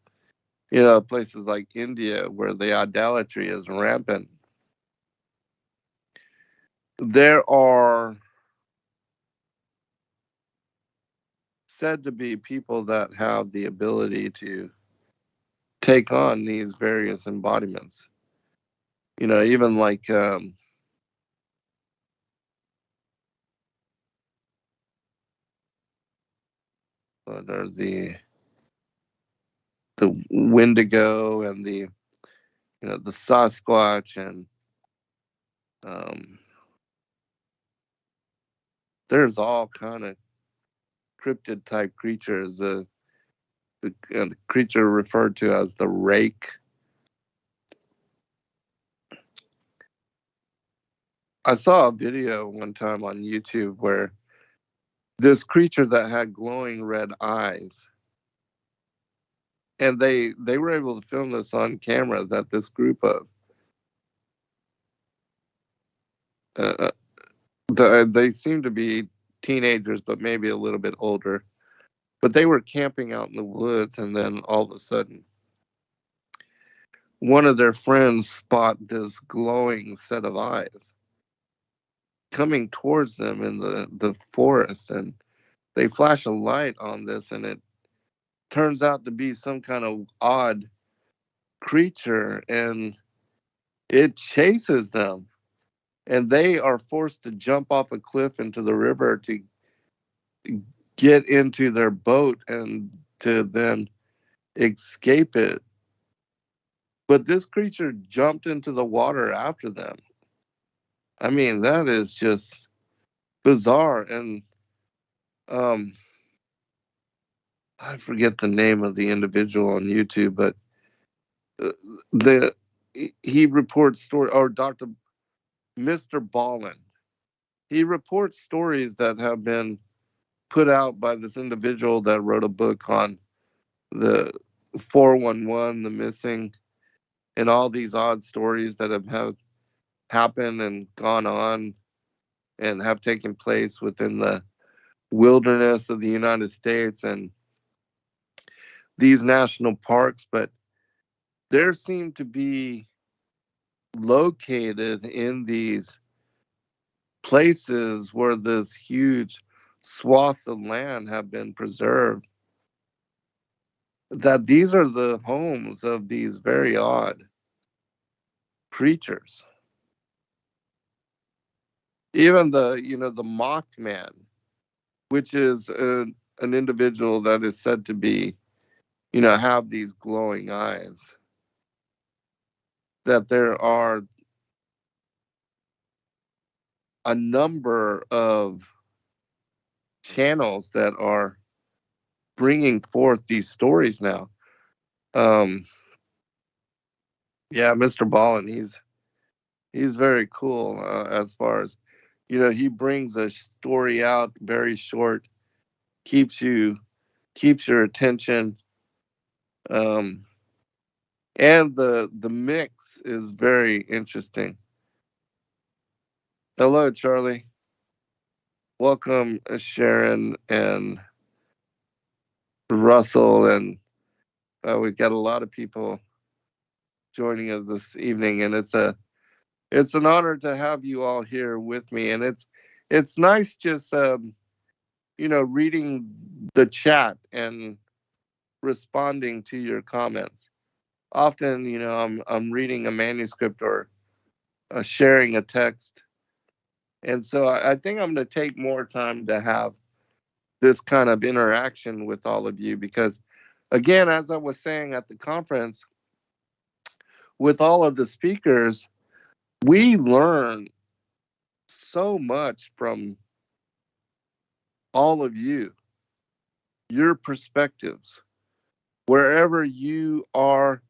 Places like India where the idolatry is rampant. There are said to be people that have the ability to take on these various embodiments. Even like what are the Wendigo and the the Sasquatch, and um, there's all kind of cryptid type creatures. The creature referred to as the rake. I saw a video one time on YouTube where this creature that had glowing red eyes, and they were able to film this on camera, that this group of uh, they seem to be teenagers, but maybe a little bit older. But they were camping out in the woods, and then all of a sudden, one of their friends spot this glowing set of eyes coming towards them in the forest, and they flash a light on this, and it turns out to be some kind of odd creature, and it chases them, and they are forced to jump off a cliff into the river to get into their boat and to then escape it. But this creature jumped into the water after them. I mean, that is just bizarre. And um, I forget the name of the individual on YouTube, but the he reports story, or Dr. Mr. Ballin. He reports stories that have been put out by this individual that wrote a book on the 411, the missing, and all these odd stories that have happened and gone on and have taken place within the wilderness of the United States and these national parks. But there seem to be located in these places where this huge swaths of land have been preserved, that these are the homes of these very odd creatures. Even the Mothman, which is an individual that is said to be, have these glowing eyes, that there are a number of channels that are bringing forth these stories now. Um, yeah, Mr. Ballin, he's very cool as far as, he brings a story out very short, keeps your attention, um, and the mix is very interesting. Hello, Charlie. Welcome, Sharon and Russell, and we've got a lot of people joining us this evening, and it's an honor to have you all here with me, and it's nice just reading the chat and responding to your comments. Often, I'm reading a manuscript or sharing a text, and so I think I'm going to take more time to have this kind of interaction with all of you, because again, as I was saying at the conference, with all of the speakers, we learn so much from all of you, your perspectives, wherever you are.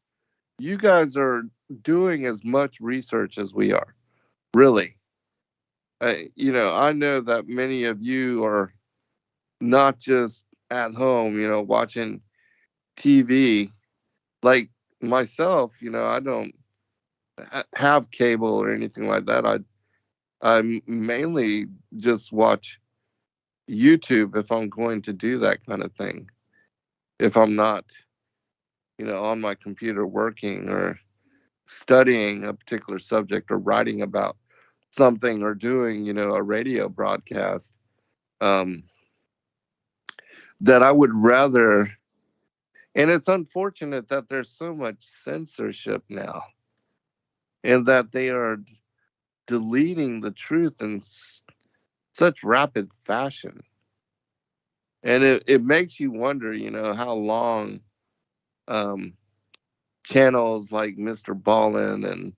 You guys are doing as much research as we are, really. I know that many of you are not just at home, watching TV. Like myself, I don't have cable or anything like that. I mainly just watch YouTube if I'm going to do that kind of thing. If I'm not, on my computer working or studying a particular subject or writing about something or doing, a radio broadcast, um, that I would rather. And it's unfortunate that there's so much censorship now, and that they are deleting the truth in such rapid fashion. And it makes you wonder, how long um, channels like Mr. Ballin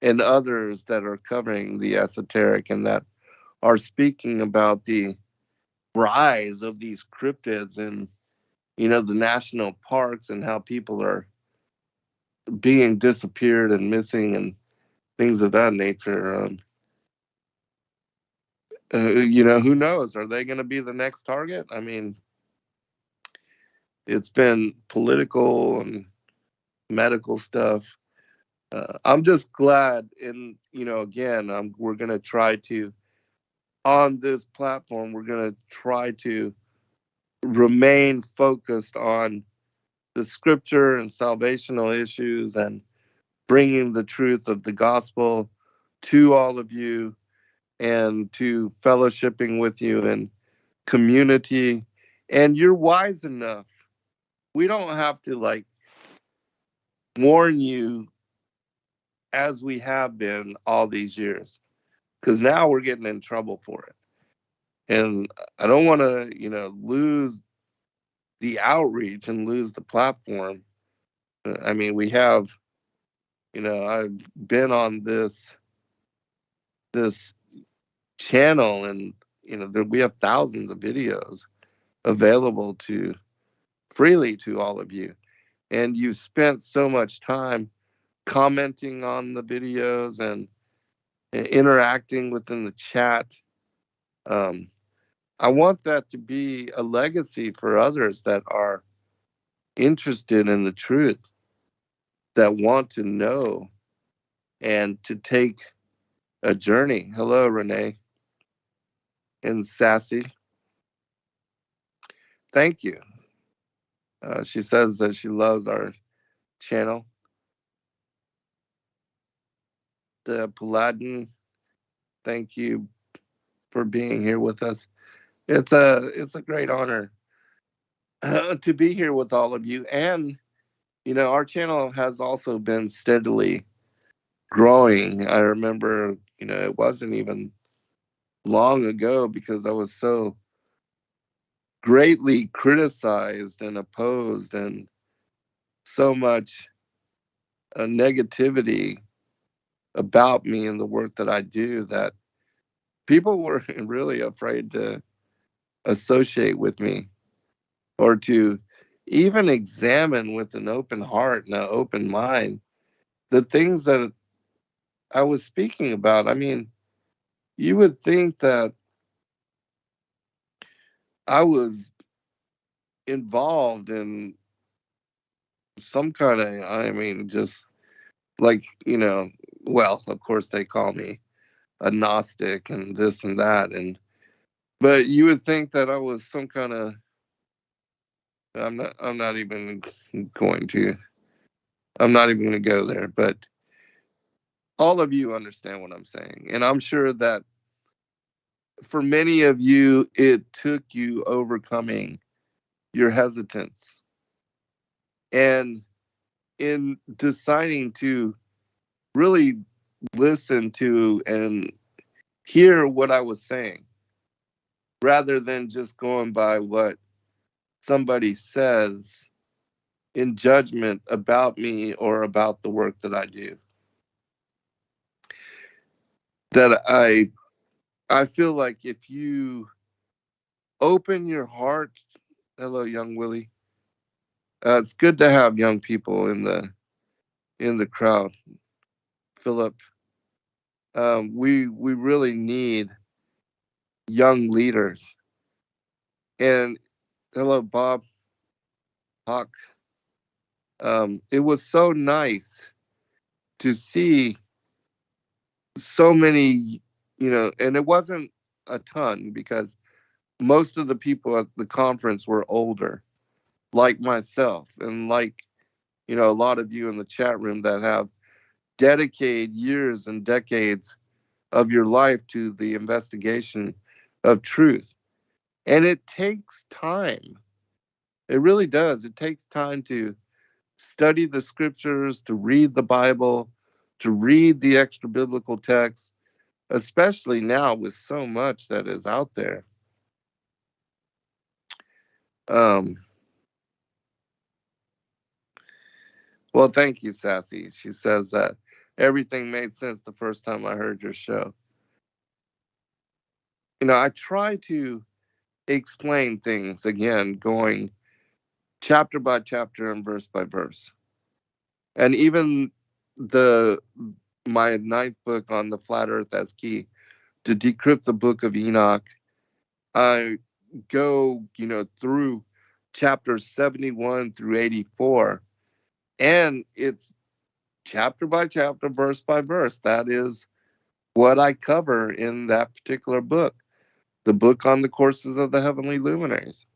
and others that are covering the esoteric and that are speaking about the rise of these cryptids and, the national parks and how people are being disappeared and missing and things of that nature. Who knows? Are they going to be the next target? I mean, it's been political and medical stuff. I'm just glad, and again, we're going to try to, on this platform, we're going to try to remain focused on the scripture and salvational issues and bringing the truth of the gospel to all of you and to fellowshipping with you and community. And you're wise enough. We don't have to warn you as we have been all these years, because now we're getting in trouble for it. And I don't want to, lose the outreach and lose the platform. I mean, we have, I've been on this channel, and we have thousands of videos available to freely to all of you, and you've spent so much time commenting on the videos and interacting within the chat. I want that to be a legacy for others that are interested in the truth, that want to know and to take a journey. Hello, Renee and Sassy. Thank you. She says that she loves our channel. Paladin, thank you for being here with us. It's a great honor to be here with all of you. And, our channel has also been steadily growing. I remember, it wasn't even long ago because I was so greatly criticized and opposed and so much negativity about me and the work that I do that people were really afraid to associate with me or to even examine with an open heart and an open mind the things that I was speaking about. I mean, you would think that I was involved in some kind of, just like, well, of course they call me a Gnostic and this and that. But you would think that I was some kind of, I'm not even going to, I'm not even going to go there, but all of you understand what I'm saying. And I'm sure that for many of you, it took you overcoming your hesitance and in deciding to really listen to and hear what I was saying rather than just going by what somebody says in judgment about me or about the work that I do. That I feel like if you open your heart, hello, young Willie. It's good to have young people in the crowd, Philip. We really need young leaders. And hello, Bob, Hawk. It was so nice to see so many, and it wasn't a ton because most of the people at the conference were older, like myself, and like, a lot of you in the chat room that have dedicated years and decades of your life to the investigation of truth. And it takes time. It really does. It takes time to study the scriptures, to read the Bible, to read the extra biblical texts, especially now with so much that is out there. Well, thank you, Sassy. She says that everything made sense the first time I heard your show. I try to explain things again, going chapter by chapter and verse by verse. And even my 9th book on the flat earth as key to decrypt the Book of Enoch, I go, through chapters 71 through 84, and it's chapter by chapter, verse by verse. That is what I cover in that particular book, the book on the courses of the heavenly luminaries.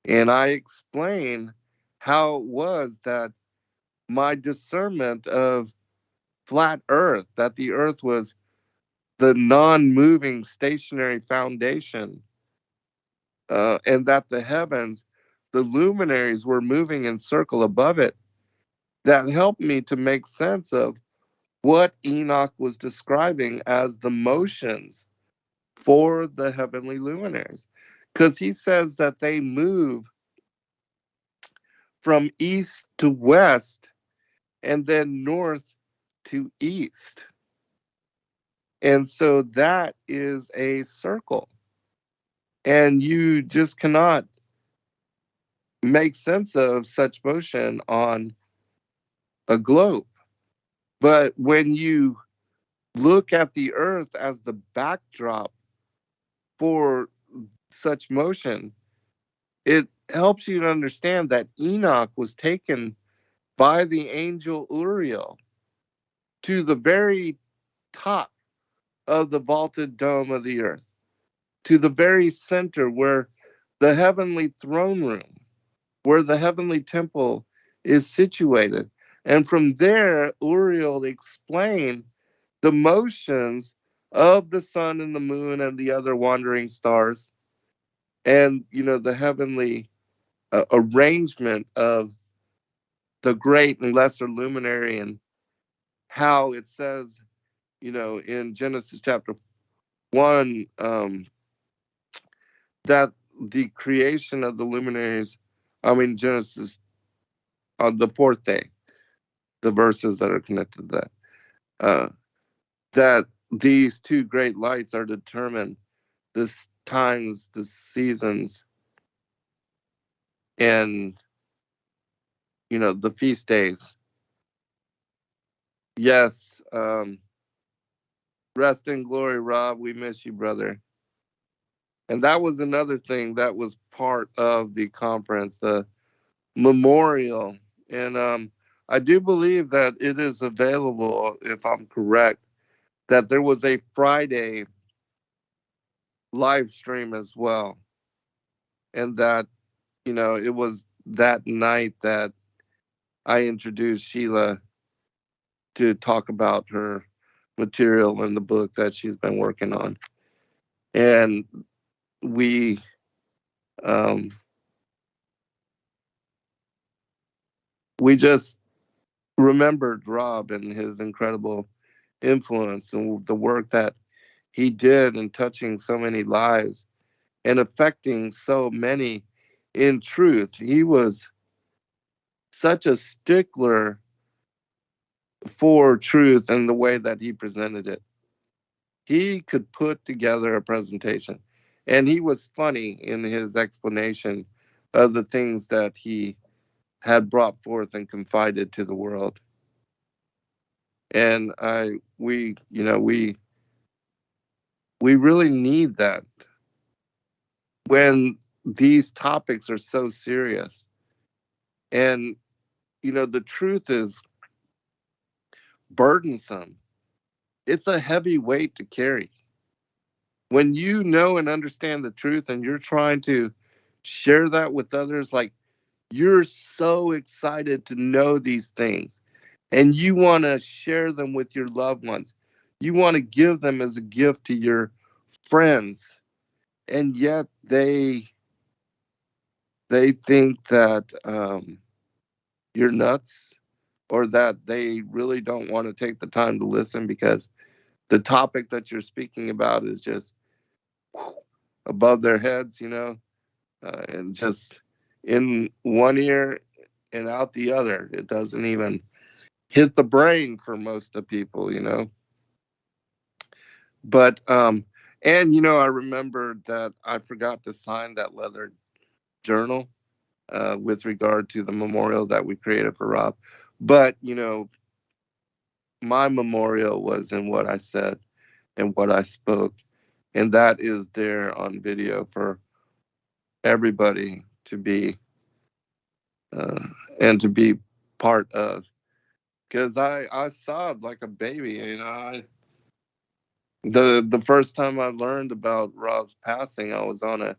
And I explain how it was that my discernment of flat earth, that the earth was the non-moving stationary foundation, and that the heavens, the luminaries were moving in circle above it, that helped me to make sense of what Enoch was describing as the motions for the heavenly luminaries. Because he says that they move from east to west and then north to east. And so that is a circle. And you just cannot make sense of such motion on a globe. But when you look at the earth as the backdrop for such motion, it helps you to understand that Enoch was taken by the angel Uriel to the very top of the vaulted dome of the earth, to the very center where the heavenly throne room, where the heavenly temple is situated. And from there, Uriel explained the motions of the sun and the moon and the other wandering stars, and the heavenly arrangement of the great and lesser luminary, and how it says, in Genesis chapter 1, that the creation of the luminaries, Genesis on the fourth day, the verses that are connected to that, that these two great lights are determined, the times, the seasons, and the feast days. Yes. Rest in glory, Rob. We miss you, brother. And that was another thing that was part of the conference, the memorial. And I do believe that it is available, if I'm correct, that there was a Friday live stream as well. And that, it was that night that I introduced Sheila to talk about her material in the book that she's been working on. And we um, just remembered Rob and his incredible influence and the work that he did in touching so many lives and affecting so many in truth. He was such a stickler for truth and the way that he presented it. He could put together a presentation, and he was funny in his explanation of the things that he had brought forth and confided to the world. And we really need that when these topics are so serious. And the truth is burdensome. It's a heavy weight to carry. When you know and understand the truth and you're trying to share that with others, like, you're so excited to know these things and you want to share them with your loved ones. You want to give them as a gift to your friends, and yet they think that you're nuts, or that they really don't want to take the time to listen because the topic that you're speaking about is just above their heads, and just in one ear and out the other. It doesn't even hit the brain for most of people. But and I remembered that I forgot to sign that leather journal with regard to the memorial that we created for Rob. But my memorial was in what I said and what I spoke, and that is there on video for everybody to be and to be part of. Because I sobbed like a baby. The first time I learned about Rob's passing, I was on a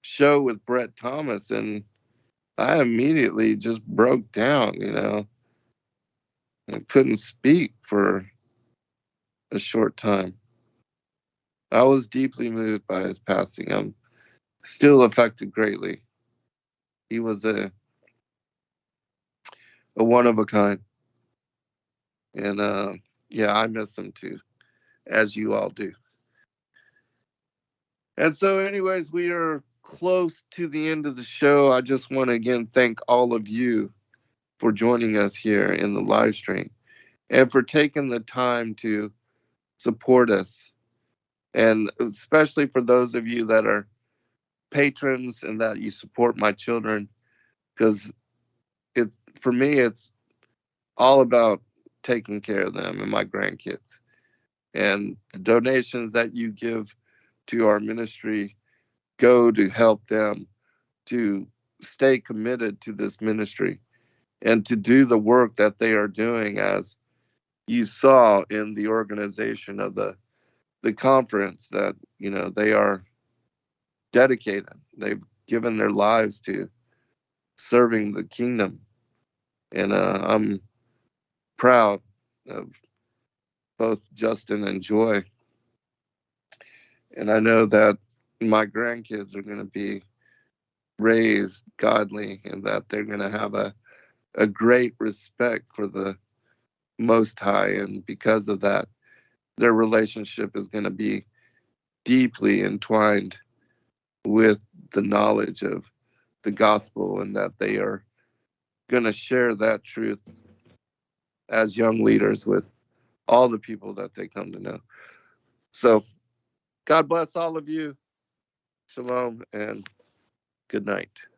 show with Brett Thomas, and I immediately just broke down. I couldn't speak for a short time. I was deeply moved by his passing. I'm still affected greatly. He was a one of a kind. And yeah, I miss him too, as you all do. And so, anyways, we are close to the end of the show. I just want to again thank all of you for joining us here in the live stream and for taking the time to support us. And especially for those of you that are patrons and that you support my children, because for me, it's all about taking care of them and my grandkids. And the donations that you give to our ministry go to help them to stay committed to this ministry and to do the work that they are doing, as you saw in the organization of the conference, that they are dedicated. They've given their lives to serving the kingdom, and I'm proud of both Justin and Joy. And I know that my grandkids are going to be raised godly and that they're going to have a great respect for the Most High. And because of that, their relationship is going to be deeply entwined with the knowledge of the gospel, and that they are going to share that truth as young leaders with all the people that they come to know. So God bless all of you. Shalom and good night.